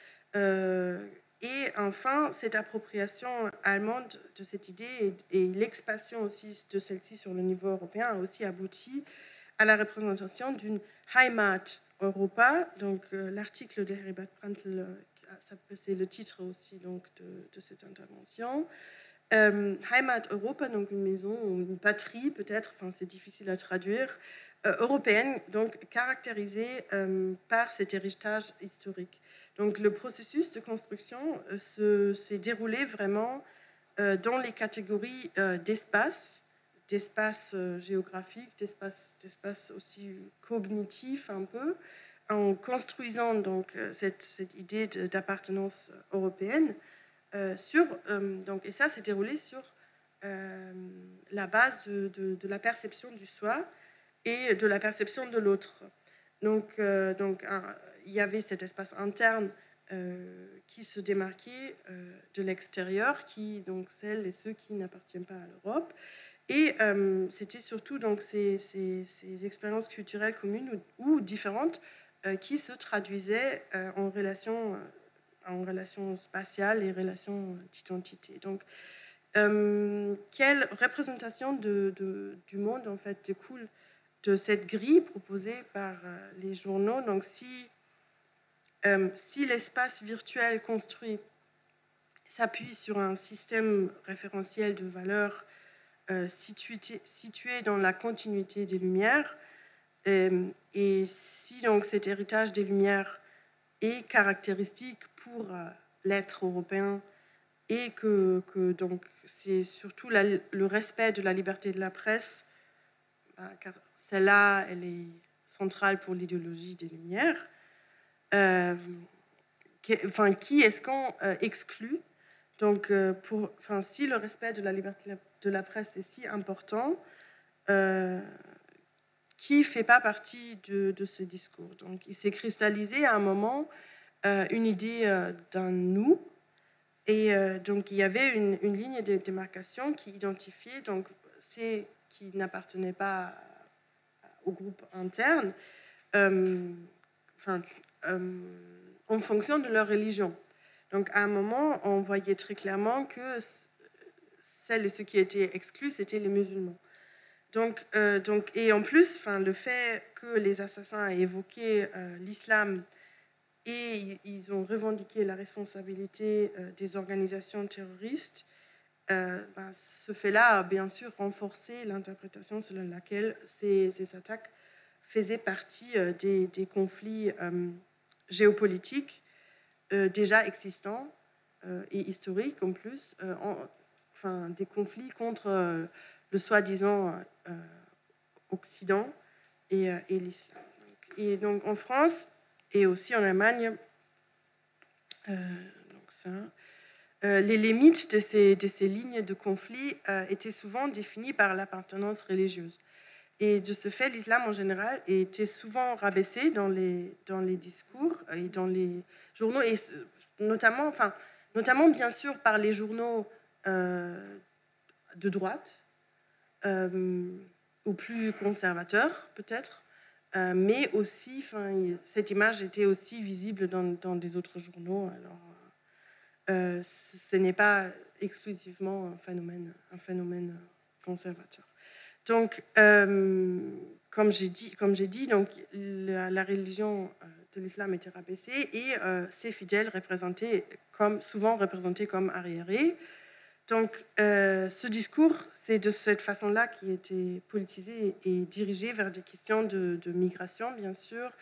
Speaker 3: Et enfin, cette appropriation allemande de cette idée et l'expansion aussi de celle-ci sur le niveau européen a aussi abouti à la représentation d'une Heimat Europa. Donc, l'article de Heribert Prantl, c'est le titre aussi donc, de cette intervention. Heimat Europa, donc une maison ou une patrie peut-être, c'est difficile à traduire, européenne, donc caractérisée par cet héritage historique. Donc le processus de construction s'est déroulé vraiment dans les catégories d'espace géographique, d'espace aussi cognitif un peu, en construisant donc cette idée d'appartenance européenne et ça s'est déroulé sur la base de la perception du soi et de la perception de l'autre. Donc, il y avait cet espace interne qui se démarquait de l'extérieur, donc celles et ceux qui n'appartiennent pas à l'Europe. Et c'était surtout donc, ces expériences culturelles communes ou différentes qui se traduisaient en relation spatiale et relation d'identité. Donc, quelle représentation du monde en fait découle de cette grille proposée par les journaux? Donc, si l'espace virtuel construit s'appuie sur un système référentiel de valeurs situé dans la continuité des Lumières, et si donc cet héritage des Lumières est caractéristique pour l'être européen et que donc c'est surtout le respect de la liberté de la presse, car celle-là, elle est centrale pour l'idéologie des Lumières. Qui est-ce qu'on exclut? Donc, si le respect de la liberté de la presse est si important, qui ne fait pas partie de ce discours? Donc, il s'est cristallisé à un moment une idée d'un nous, et donc il y avait une ligne de démarcation qui identifiait donc ceux qui n'appartenaient pas au groupe interne, en fonction de leur religion. Donc à un moment, on voyait très clairement que celles et ceux qui étaient exclus, c'était les musulmans. Et en plus, le fait que les assassins aient évoqué l'islam et ils ont revendiqué la responsabilité des organisations terroristes, ce fait-là a bien sûr renforcé l'interprétation selon laquelle ces attaques faisaient partie des conflits géopolitiques déjà existants et historiques en plus, des conflits contre le soi-disant Occident et l'islam. Et donc en France et aussi en Allemagne, les limites de ces lignes de conflit étaient souvent définies par l'appartenance religieuse. Et de ce fait, l'islam en général était souvent rabaissé dans les discours et dans les journaux, et notamment bien sûr par les journaux de droite, ou plus conservateurs peut-être, mais aussi, cette image était aussi visible dans des autres journaux. Alors, ce n'est pas exclusivement un phénomène conservateur. Donc, comme j'ai dit, donc, la religion de l'islam était rabaissée et ses fidèles souvent représentés comme arriérés. Donc, ce discours, c'est de cette façon-là qui était politisé et dirigé vers des questions de migration, bien sûr,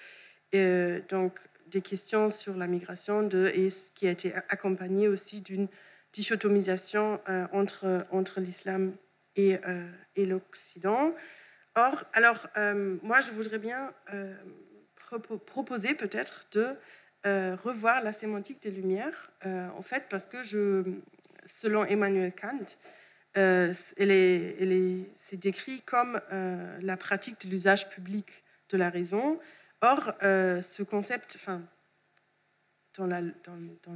Speaker 3: donc des questions sur la migration et ce qui a été accompagné aussi d'une dichotomisation entre l'islam et l'Occident. Or, alors, moi, je voudrais bien proposer peut-être de revoir la sémantique des Lumières, en fait, parce que selon Emmanuel Kant, c'est décrit comme la pratique de l'usage public de la raison. Or, ce concept, dans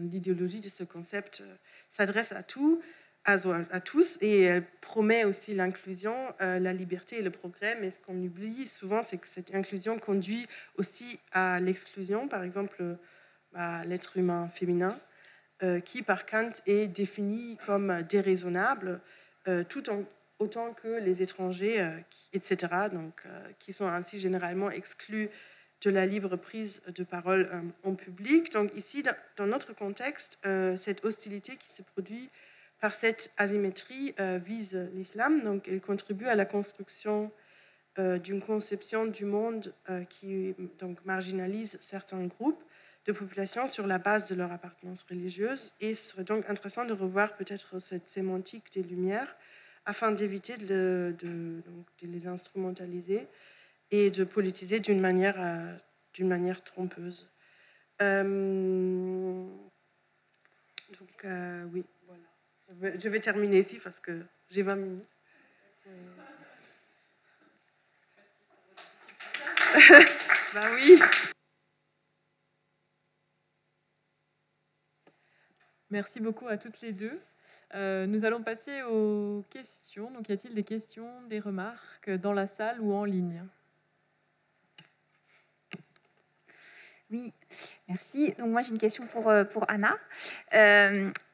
Speaker 3: l'idéologie de ce concept, s'adresse à tous, et elle promet aussi l'inclusion, la liberté et le progrès. Mais ce qu'on oublie souvent, c'est que cette inclusion conduit aussi à l'exclusion. Par exemple, l'être humain féminin, qui par Kant est défini comme déraisonnable, autant que les étrangers, etc., donc, qui sont ainsi généralement exclus de la libre prise de parole en public. Donc ici, dans notre contexte, cette hostilité qui se produit par cette asymétrie vise l'islam. Donc elle contribue à la construction d'une conception du monde qui donc marginalise certains groupes de population sur la base de leur appartenance religieuse. Et ce serait donc intéressant de revoir peut-être cette sémantique des Lumières afin d'éviter de les instrumentaliser et de politiser d'une manière trompeuse. Donc oui, voilà. Je vais terminer ici parce que j'ai 20 minutes. Ben oui.
Speaker 1: Merci beaucoup à toutes les deux. Nous allons passer aux questions. Donc, y a-t-il des questions, des remarques dans la salle ou en ligne?
Speaker 4: Oui, merci. Donc moi j'ai une question pour Anna.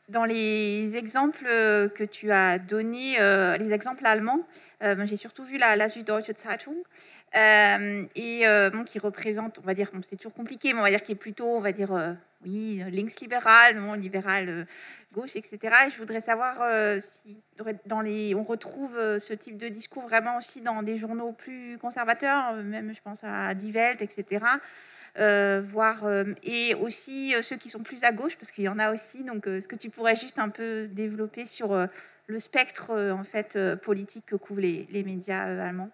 Speaker 4: Dans les exemples que tu as donnés, les exemples allemands, j'ai surtout vu la Süddeutsche Zeitung, qui représente, on va dire, c'est toujours compliqué, mais on va dire qui est plutôt, on va dire, oui, links-libéral, non, libéral, gauche, etc. Et je voudrais savoir si on retrouve ce type de discours vraiment aussi dans des journaux plus conservateurs, même je pense à Die Welt, etc. Et aussi ceux qui sont plus à gauche, parce qu'il y en a aussi. Donc, est-ce que tu pourrais juste un peu développer sur le spectre en fait politique que couvrent les médias allemands?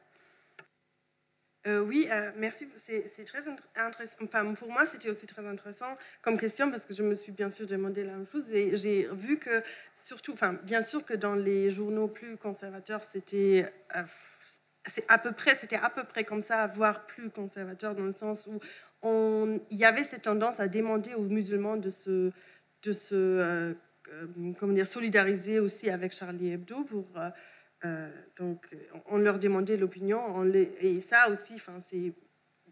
Speaker 3: Oui, merci. C'est très intéressant. Enfin, pour moi, c'était aussi très intéressant comme question parce que je me suis bien sûr demandé la même chose et j'ai vu que surtout, bien sûr que dans les journaux plus conservateurs, c'était à peu près comme ça, voire plus conservateur dans le sens où il y avait cette tendance à demander aux musulmans de se solidariser aussi avec Charlie Hebdo pour donc, on leur demandait l'opinion, et ça aussi,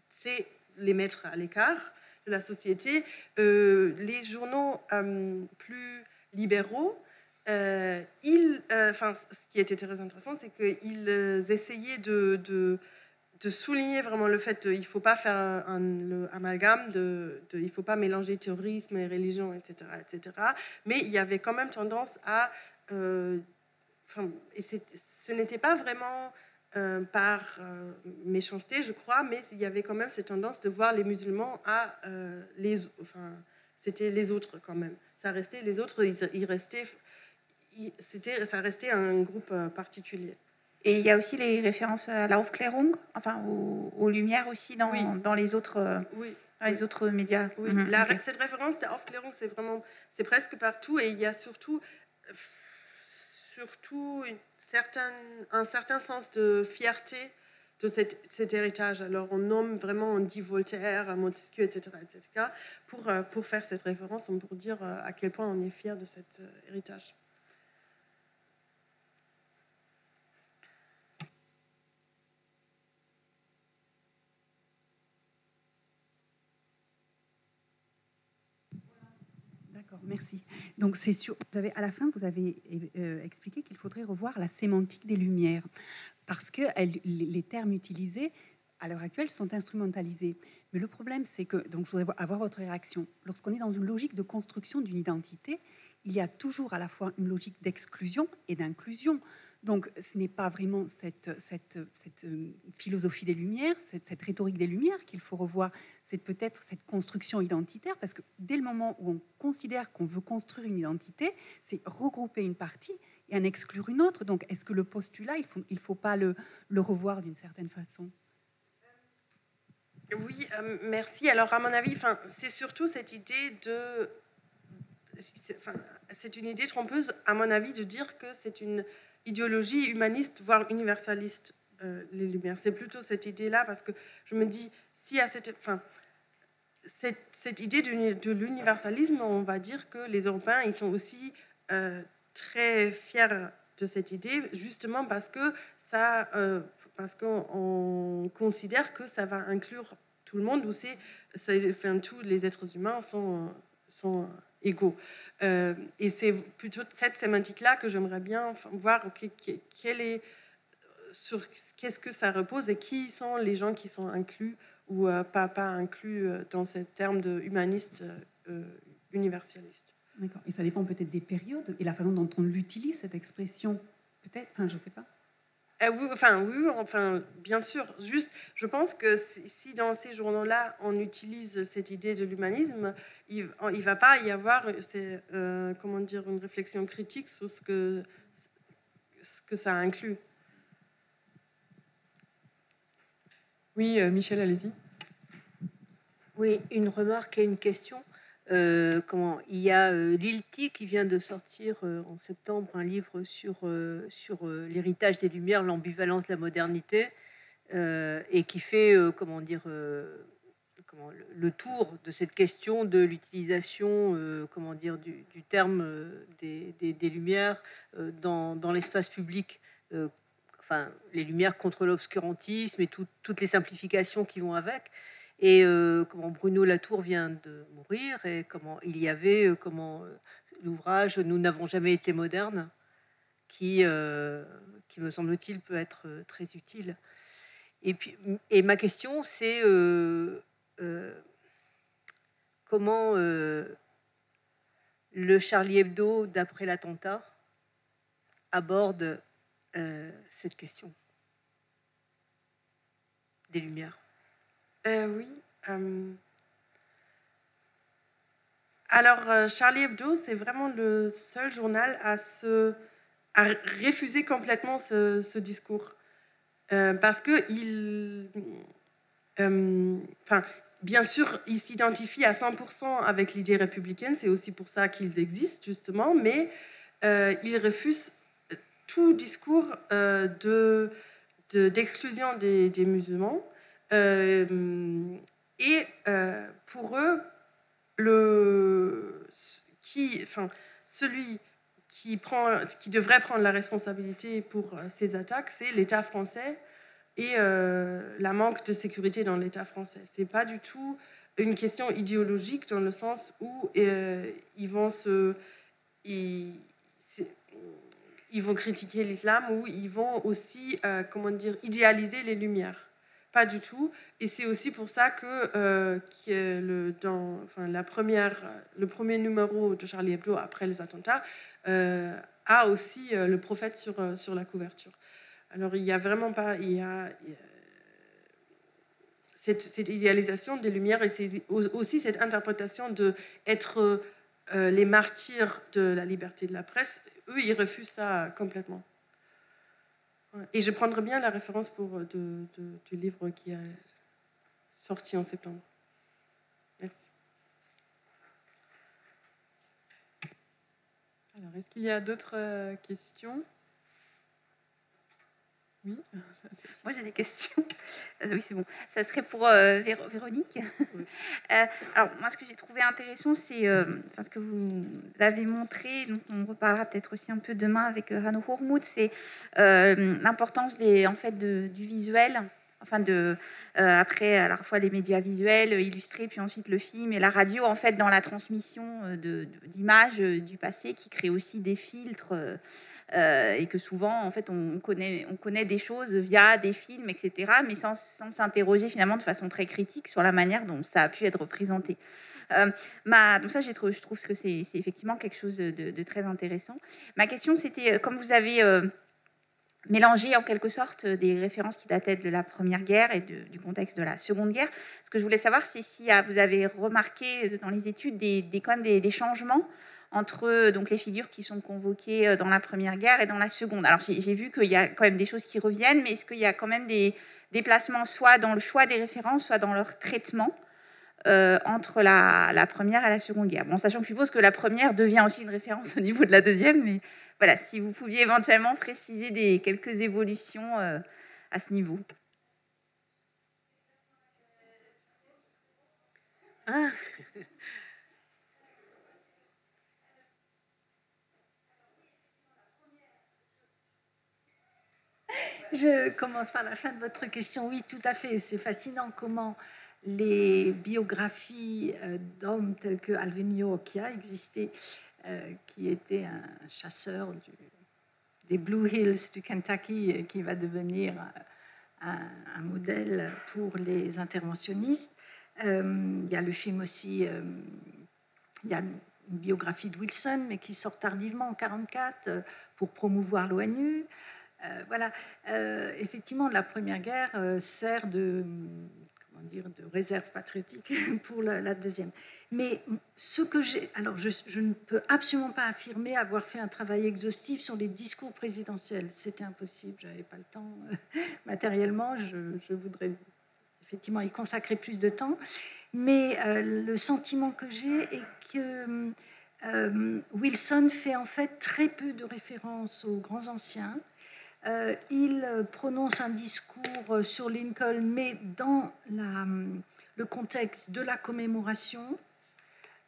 Speaker 3: c'est les mettre à l'écart de la société. Les journaux plus libéraux, ce qui était très intéressant, c'est qu'ils essayaient de souligner vraiment le fait qu'il ne faut pas faire l'amalgame, il ne faut pas mélanger terrorisme et religion, etc., etc. Mais il y avait quand même tendance à... et ce n'était pas vraiment par méchanceté, je crois, mais il y avait quand même cette tendance de voir les musulmans c'était les autres quand même. Ça restait les autres, ça restait un groupe particulier.
Speaker 4: Et il y a aussi les références à la Aufklärung, enfin aux Lumières aussi dans les autres. Les autres médias.
Speaker 3: Oui, cette référence de Aufklärung, c'est presque partout, et il y a surtout un certain sens de fierté de cet héritage. Alors on dit Voltaire, Montesquieu, etc., pour faire cette référence, pour dire à quel point on est fier de cet héritage.
Speaker 5: D'accord, merci. Donc c'est sûr, à la fin, vous avez expliqué qu'il faudrait revoir la sémantique des Lumières, parce que les termes utilisés, à l'heure actuelle, sont instrumentalisés. Mais le problème, c'est que, donc je voudrais avoir votre réaction, lorsqu'on est dans une logique de construction d'une identité, il y a toujours à la fois une logique d'exclusion et d'inclusion. Donc ce n'est pas vraiment cette philosophie des Lumières, cette rhétorique des Lumières qu'il faut revoir, c'est peut-être cette construction identitaire, parce que dès le moment où on considère qu'on veut construire une identité, c'est regrouper une partie et en exclure une autre. Donc est-ce que le postulat, il ne faut pas le revoir d'une certaine façon?
Speaker 3: Oui, merci. Alors à mon avis, c'est surtout cette idée c'est une idée trompeuse, à mon avis, de dire que c'est une idéologie humaniste, voire universaliste, les Lumières. C'est plutôt cette idée-là, parce que je me dis, s'il y a cette idée de l'universalisme, on va dire que les Européens, ils sont aussi très fiers de cette idée, justement parce qu'on considère que ça va inclure tout le monde, où tous les êtres humains sont égaux. Et c'est plutôt cette sémantique-là que j'aimerais bien voir qu'est-ce que ça repose et qui sont les gens qui sont inclus ou pas inclus dans ce terme de humaniste universaliste.
Speaker 5: D'accord. Et ça dépend peut-être des périodes et la façon dont on l'utilise, cette expression, peut-être, enfin, je ne sais pas.
Speaker 3: Oui, bien sûr. Juste, je pense que si dans ces journaux-là, on utilise cette idée de l'humanisme, il ne va pas y avoir une réflexion critique sur ce que ça inclut.
Speaker 1: Oui, Michel, allez-y.
Speaker 6: Oui, une remarque et une question. Il y a Lilti qui vient de sortir en septembre un livre sur l'héritage des Lumières, l'ambivalence de la modernité, et qui fait le tour de cette question de l'utilisation du terme des Lumières dans l'espace public, les Lumières contre l'obscurantisme et toutes les simplifications qui vont avec. Et comment Bruno Latour vient de mourir, et comment il y avait l'ouvrage « Nous n'avons jamais été modernes », qui me semble-t-il peut être très utile. Et ma question, c'est comment le Charlie Hebdo, d'après l'attentat, aborde cette question des Lumières.
Speaker 3: Oui. Alors, Charlie Hebdo, c'est vraiment le seul journal à refuser complètement ce discours. Parce que bien sûr, ils s'identifient à 100% avec l'idée républicaine, c'est aussi pour ça qu'ils existent, justement, mais ils refusent tout discours d'exclusion des musulmans. Et pour eux, celui qui devrait prendre la responsabilité pour ces attaques, c'est l'État français et la manque de sécurité dans l'État français. C'est pas du tout une question idéologique dans le sens où ils vont critiquer l'islam, ou ils vont aussi idéaliser les Lumières. Pas du tout. Et c'est aussi pour ça que le premier numéro de Charlie Hebdo après les attentats a aussi le prophète sur la couverture. Alors il y a vraiment pas, cette idéalisation des Lumières, et c'est aussi cette interprétation d'être les martyrs de la liberté de la presse. Eux, ils refusent ça complètement. Et je prendrai bien la référence du livre qui est sorti en septembre. Merci.
Speaker 1: Alors, est-ce qu'il y a d'autres questions ? Oui.
Speaker 4: Moi, j'ai des questions. Oui, c'est bon. Ça serait pour Véronique. Oui. Alors, moi, ce que j'ai trouvé intéressant, c'est ce que vous avez montré, donc on reparlera peut-être aussi un peu demain avec Rano Hormuth, c'est l'importance du visuel, après à la fois les médias visuels, illustrés, puis ensuite le film et la radio, en fait, dans la transmission d'images du passé, qui crée aussi des filtres. Et que souvent, en fait, on connaît des choses via des films, etc., mais sans s'interroger finalement de façon très critique sur la manière dont ça a pu être représenté. Donc ça, je trouve que c'est effectivement quelque chose de très intéressant. Ma question, c'était, comme vous avez mélangé en quelque sorte des références qui dataient de la Première Guerre et du contexte de la Seconde Guerre, ce que je voulais savoir, c'est si vous avez remarqué dans les études quand même des changements entre les figures qui sont convoquées dans la Première Guerre et dans la Seconde. Alors, j'ai vu qu'il y a quand même des choses qui reviennent, mais est-ce qu'il y a quand même des déplacements, soit dans le choix des références, soit dans leur traitement entre la première et la seconde guerre. Bon, sachant que je suppose que la première devient aussi une référence au niveau de la deuxième, mais voilà, si vous pouviez éventuellement préciser quelques évolutions à ce niveau.
Speaker 6: Ah.
Speaker 2: Je commence par la fin de votre question. Oui, tout à fait. C'est fascinant comment les biographies d'hommes tels que Alvin qui a existé, qui était un chasseur des Blue Hills du Kentucky et qui va devenir un modèle pour les interventionnistes. Il y a le film aussi, il y a une biographie de Wilson, mais qui sort tardivement en 1944 pour promouvoir l'ONU. Voilà, effectivement, la Première Guerre sert de réserve patriotique pour la deuxième. Mais ce que j'ai... Alors, je ne peux absolument pas affirmer avoir fait un travail exhaustif sur les discours présidentiels. C'était impossible, je n'avais pas le temps matériellement. Je voudrais effectivement y consacrer plus de temps. Mais le sentiment que j'ai est que Wilson fait en fait très peu de références aux grands anciens. Il prononce un discours sur Lincoln, mais dans le contexte de la commémoration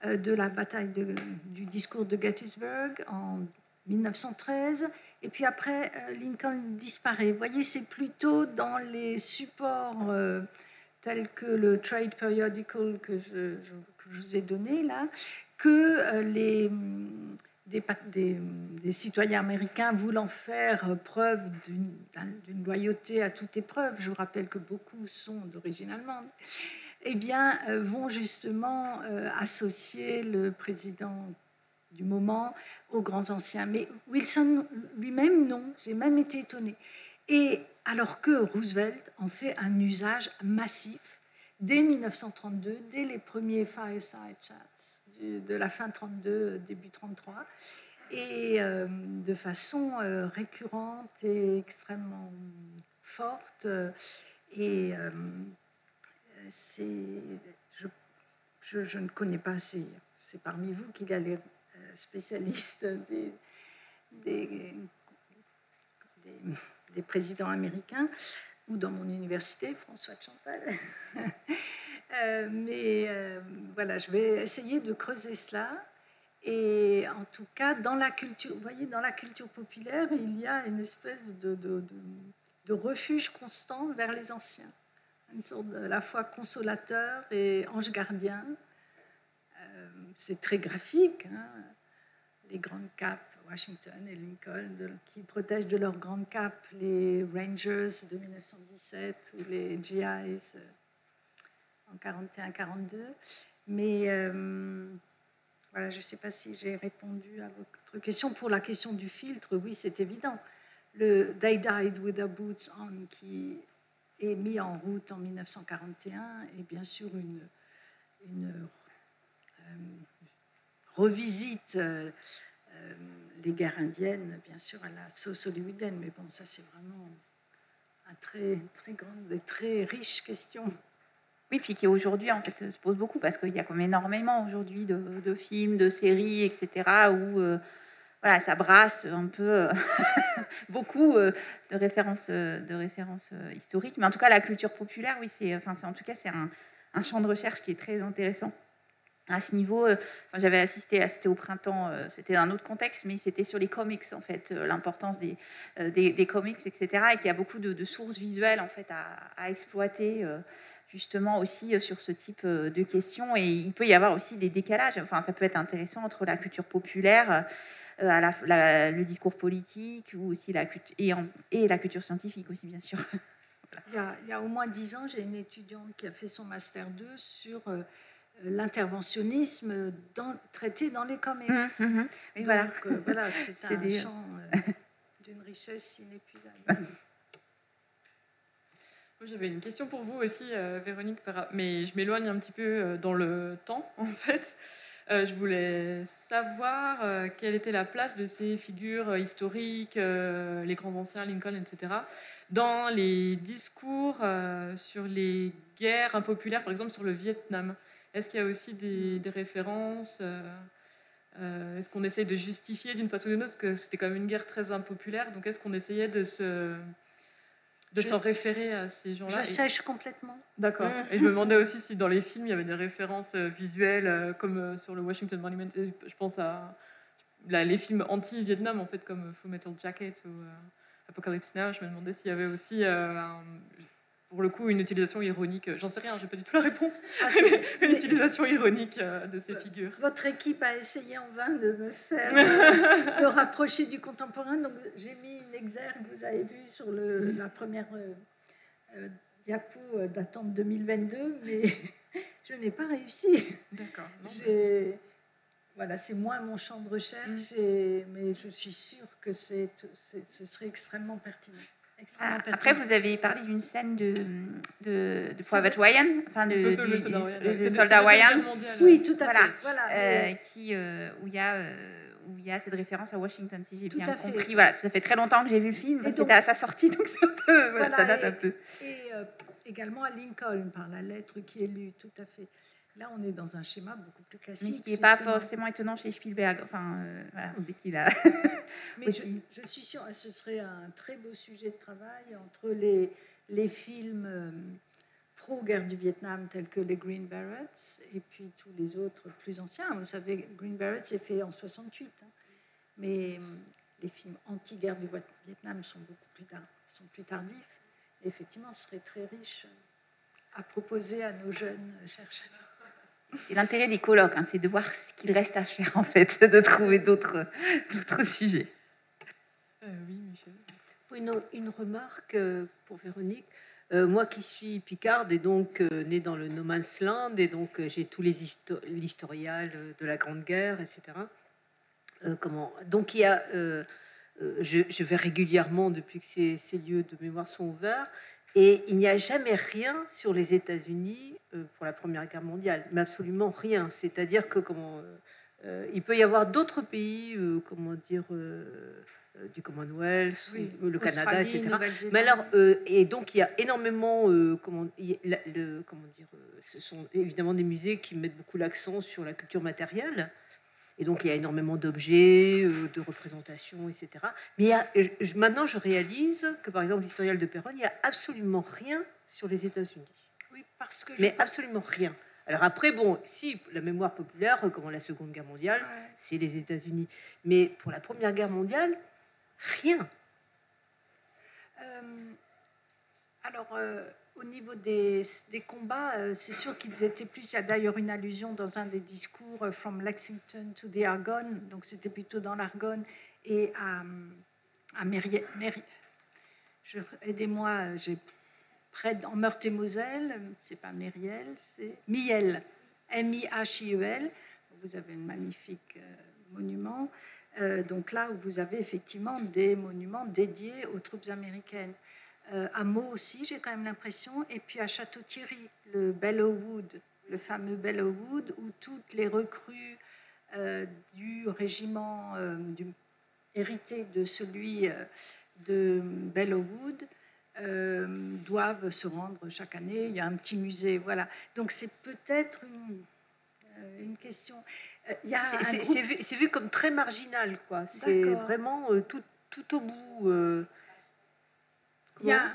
Speaker 2: de la bataille du discours de Gettysburg en 1913. Et puis après, Lincoln disparaît. Vous voyez, c'est plutôt dans les supports tels que le Trade Periodical que je vous ai donné là, que des citoyens américains voulant faire preuve d'une loyauté à toute épreuve, je vous rappelle que beaucoup sont d'origine allemande, eh bien, vont justement associer le président du moment aux grands anciens. Mais Wilson lui-même, non. J'ai même été étonnée. Et alors que Roosevelt en fait un usage massif dès 1932, dès les premiers fireside chats de la fin 32, début 33, et de façon récurrente et extrêmement forte. Et je ne connais pas, c'est parmi vous qu'il y a les spécialistes des présidents américains, ou dans mon université, François de Chantal. Voilà, je vais essayer de creuser cela. Et en tout cas, dans la culture, vous voyez, dans la culture populaire, il y a une espèce de refuge constant vers les anciens, une sorte à la fois consolateur et ange gardien. C'est très graphique, hein, les grandes capes, Washington et Lincoln, qui protègent de leurs grandes capes les Rangers de 1917 ou les GIs en 41-42. Mais voilà, je ne sais pas si j'ai répondu à votre question. Pour la question du filtre, oui, c'est évident. Le They Died with Their Boots On, qui est mis en route en 1941, est bien sûr une revisite les guerres indiennes, bien sûr, à la sauce hollywoodienne. Mais bon, ça, c'est vraiment une très, très grande et très riche question.
Speaker 4: Oui, puis qui aujourd'hui, en fait, se pose beaucoup, parce qu'il y a comme énormément aujourd'hui de films, de séries, etc., où voilà, ça brasse un peu beaucoup de références historiques. Mais en tout cas, la culture populaire, oui, en tout cas, c'est un champ de recherche qui est très intéressant. À ce niveau, j'avais assisté, c'était au printemps, c'était un autre contexte, mais c'était sur les comics, en fait, l'importance des comics, etc., et qu'il y a beaucoup de sources visuelles, en fait, à exploiter, justement, aussi sur ce type de questions. Et il peut y avoir aussi des décalages. Enfin, ça peut être intéressant entre la culture populaire, le discours politique, ou aussi et la culture scientifique aussi, bien sûr.
Speaker 2: Voilà. Il y a au moins 10 ans, j'ai une étudiante qui a fait son Master 2 sur l'interventionnisme traité dans les comics.
Speaker 4: Oui,
Speaker 2: donc, voilà, c'est un champ d'une richesse inépuisable.
Speaker 1: J'avais une question pour vous aussi, Véronique, mais je m'éloigne un petit peu dans le temps, en fait. Je voulais savoir quelle était la place de ces figures historiques, les grands anciens, Lincoln, etc., dans les discours sur les guerres impopulaires, par exemple sur le Vietnam. Est-ce qu'il y a aussi des références est-ce qu'on essaye de justifier d'une façon ou d'une autre que c'était quand même une guerre très impopulaire, donc est-ce qu'on essayait de s'en référer à ces gens-là
Speaker 2: Je sèche complètement.
Speaker 1: D'accord. Et je me demandais aussi si dans les films il y avait des références visuelles, comme sur le Washington Monument. Je pense à les films anti-Vietnam, en fait, comme Full Metal Jacket ou Apocalypse Now. Je me demandais s'il y avait aussi, pour le coup, une utilisation ironique. J'en sais rien, j'ai pas du tout la réponse. Une utilisation ironique de ces figures.
Speaker 2: Votre équipe a essayé en vain de me faire me rapprocher du contemporain. Donc j'ai mis une exergue, vous avez vu, sur la première diapo datant de 2022, mais je n'ai pas réussi.
Speaker 1: D'accord.
Speaker 2: Voilà, c'est moins mon champ de recherche, mais je suis sûre que ce serait extrêmement pertinent.
Speaker 4: Après, vous avez parlé d'une scène de Private Ryan, enfin le soldat Ryan.
Speaker 2: Oui, tout à fait.
Speaker 4: Voilà, où il y a cette référence à Washington, si j'ai bien compris. Voilà, ça fait très longtemps que j'ai vu le film, c'était à sa sortie, donc ça date un peu.
Speaker 2: Et également à Lincoln, par la lettre qui est lue, tout à fait. Là, on est dans un schéma beaucoup plus classique.
Speaker 4: Mais ce qui n'est pas forcément étonnant chez Spielberg. Enfin, voilà, c'est qu'il a.
Speaker 2: Mais je suis sûre, ce serait un très beau sujet de travail entre les films pro-guerre du Vietnam tels que les Green Berets et puis tous les autres plus anciens. Vous savez, Green Berets c'est fait en 68, hein, mais les films anti-guerre du Vietnam sont plus tardifs. Et effectivement, ce serait très riche à proposer à nos jeunes chercheurs.
Speaker 4: Et l'intérêt des colloques, c'est de voir ce qu'il reste à faire, en fait, de trouver d'autres sujets.
Speaker 1: Oui, Michel.
Speaker 6: Une remarque pour Véronique. Moi qui suis picarde et donc née dans le No Man's Land, et donc j'ai tous l'historial de la Grande Guerre, etc. Donc il y a, je vais régulièrement depuis que ces lieux de mémoire sont ouverts. Et il n'y a jamais rien sur les États-Unis pour la Première Guerre mondiale, mais absolument rien. C'est-à-dire que il peut y avoir d'autres pays, du Commonwealth, le Canada, etc. Mais alors, et donc il y a énormément, ce sont évidemment des musées qui mettent beaucoup l'accent sur la culture matérielle. Et donc, il y a énormément d'objets, de représentations, etc. Mais maintenant, je réalise que, par exemple, l'historial de Perron, il n'y a absolument rien sur les États-Unis.
Speaker 2: Oui, parce que
Speaker 6: absolument rien. Alors après, bon, si, la mémoire populaire, comme la Seconde Guerre mondiale, c'est les États-Unis. Mais pour la Première Guerre mondiale, rien.
Speaker 2: Au niveau des combats, c'est sûr qu'ils étaient plus. Il y a d'ailleurs une allusion dans un des discours From Lexington to the Argonne, donc c'était plutôt dans l'Argonne et à aidez-moi, j'ai près en Meurthe-et-Moselle, c'est pas Mériel, c'est Miel, M-I-H-I-E-L. Vous avez un magnifique monument. Donc là où vous avez effectivement des monuments dédiés aux troupes américaines. À Meaux aussi, j'ai quand même l'impression, et puis à Château-Thierry, le Belleau-Wood, le fameux Belleau-Wood, où toutes les recrues du régiment hérité de celui de Belleau-Wood doivent se rendre chaque année. Il y a un petit musée, voilà. Donc c'est peut-être une question.
Speaker 6: C'est vu comme très marginal, quoi. C'est vraiment tout au bout.
Speaker 2: Il y a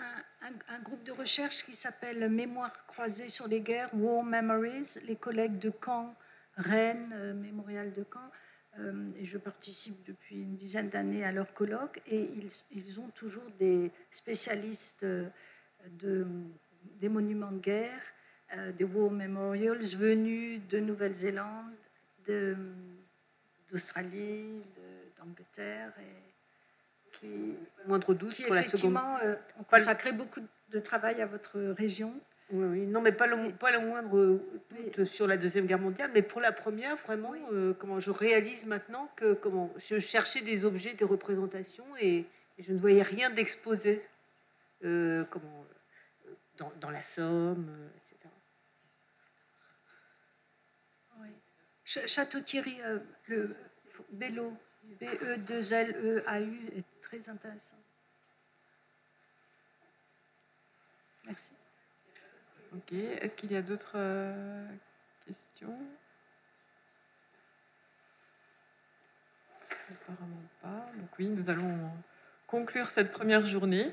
Speaker 2: un groupe de recherche qui s'appelle Mémoire croisée sur les guerres, War Memories, les collègues de Caen, Rennes, Mémorial de Caen, et je participe depuis une dizaine d'années à leur colloque, et ils ont toujours des spécialistes des monuments de guerre, des War Memorials venus de Nouvelle-Zélande, d'Australie, d'Angleterre, et
Speaker 6: moindre doute pour la seconde.
Speaker 2: On consacrait beaucoup de travail à votre région.
Speaker 6: Oui. Non, mais pas le moindre doute sur la Deuxième Guerre mondiale, mais pour la première, vraiment, comment je réalise maintenant que je cherchais des objets, des représentations, et je ne voyais rien d'exposé dans la Somme, etc.
Speaker 2: Oui. Château-Thierry, le Belleau, B-E-2-L-E-A-U, est très intéressant. Merci.
Speaker 1: Ok. Est-ce qu'il y a d'autres questions? Apparemment pas. Donc oui, nous allons conclure cette première journée.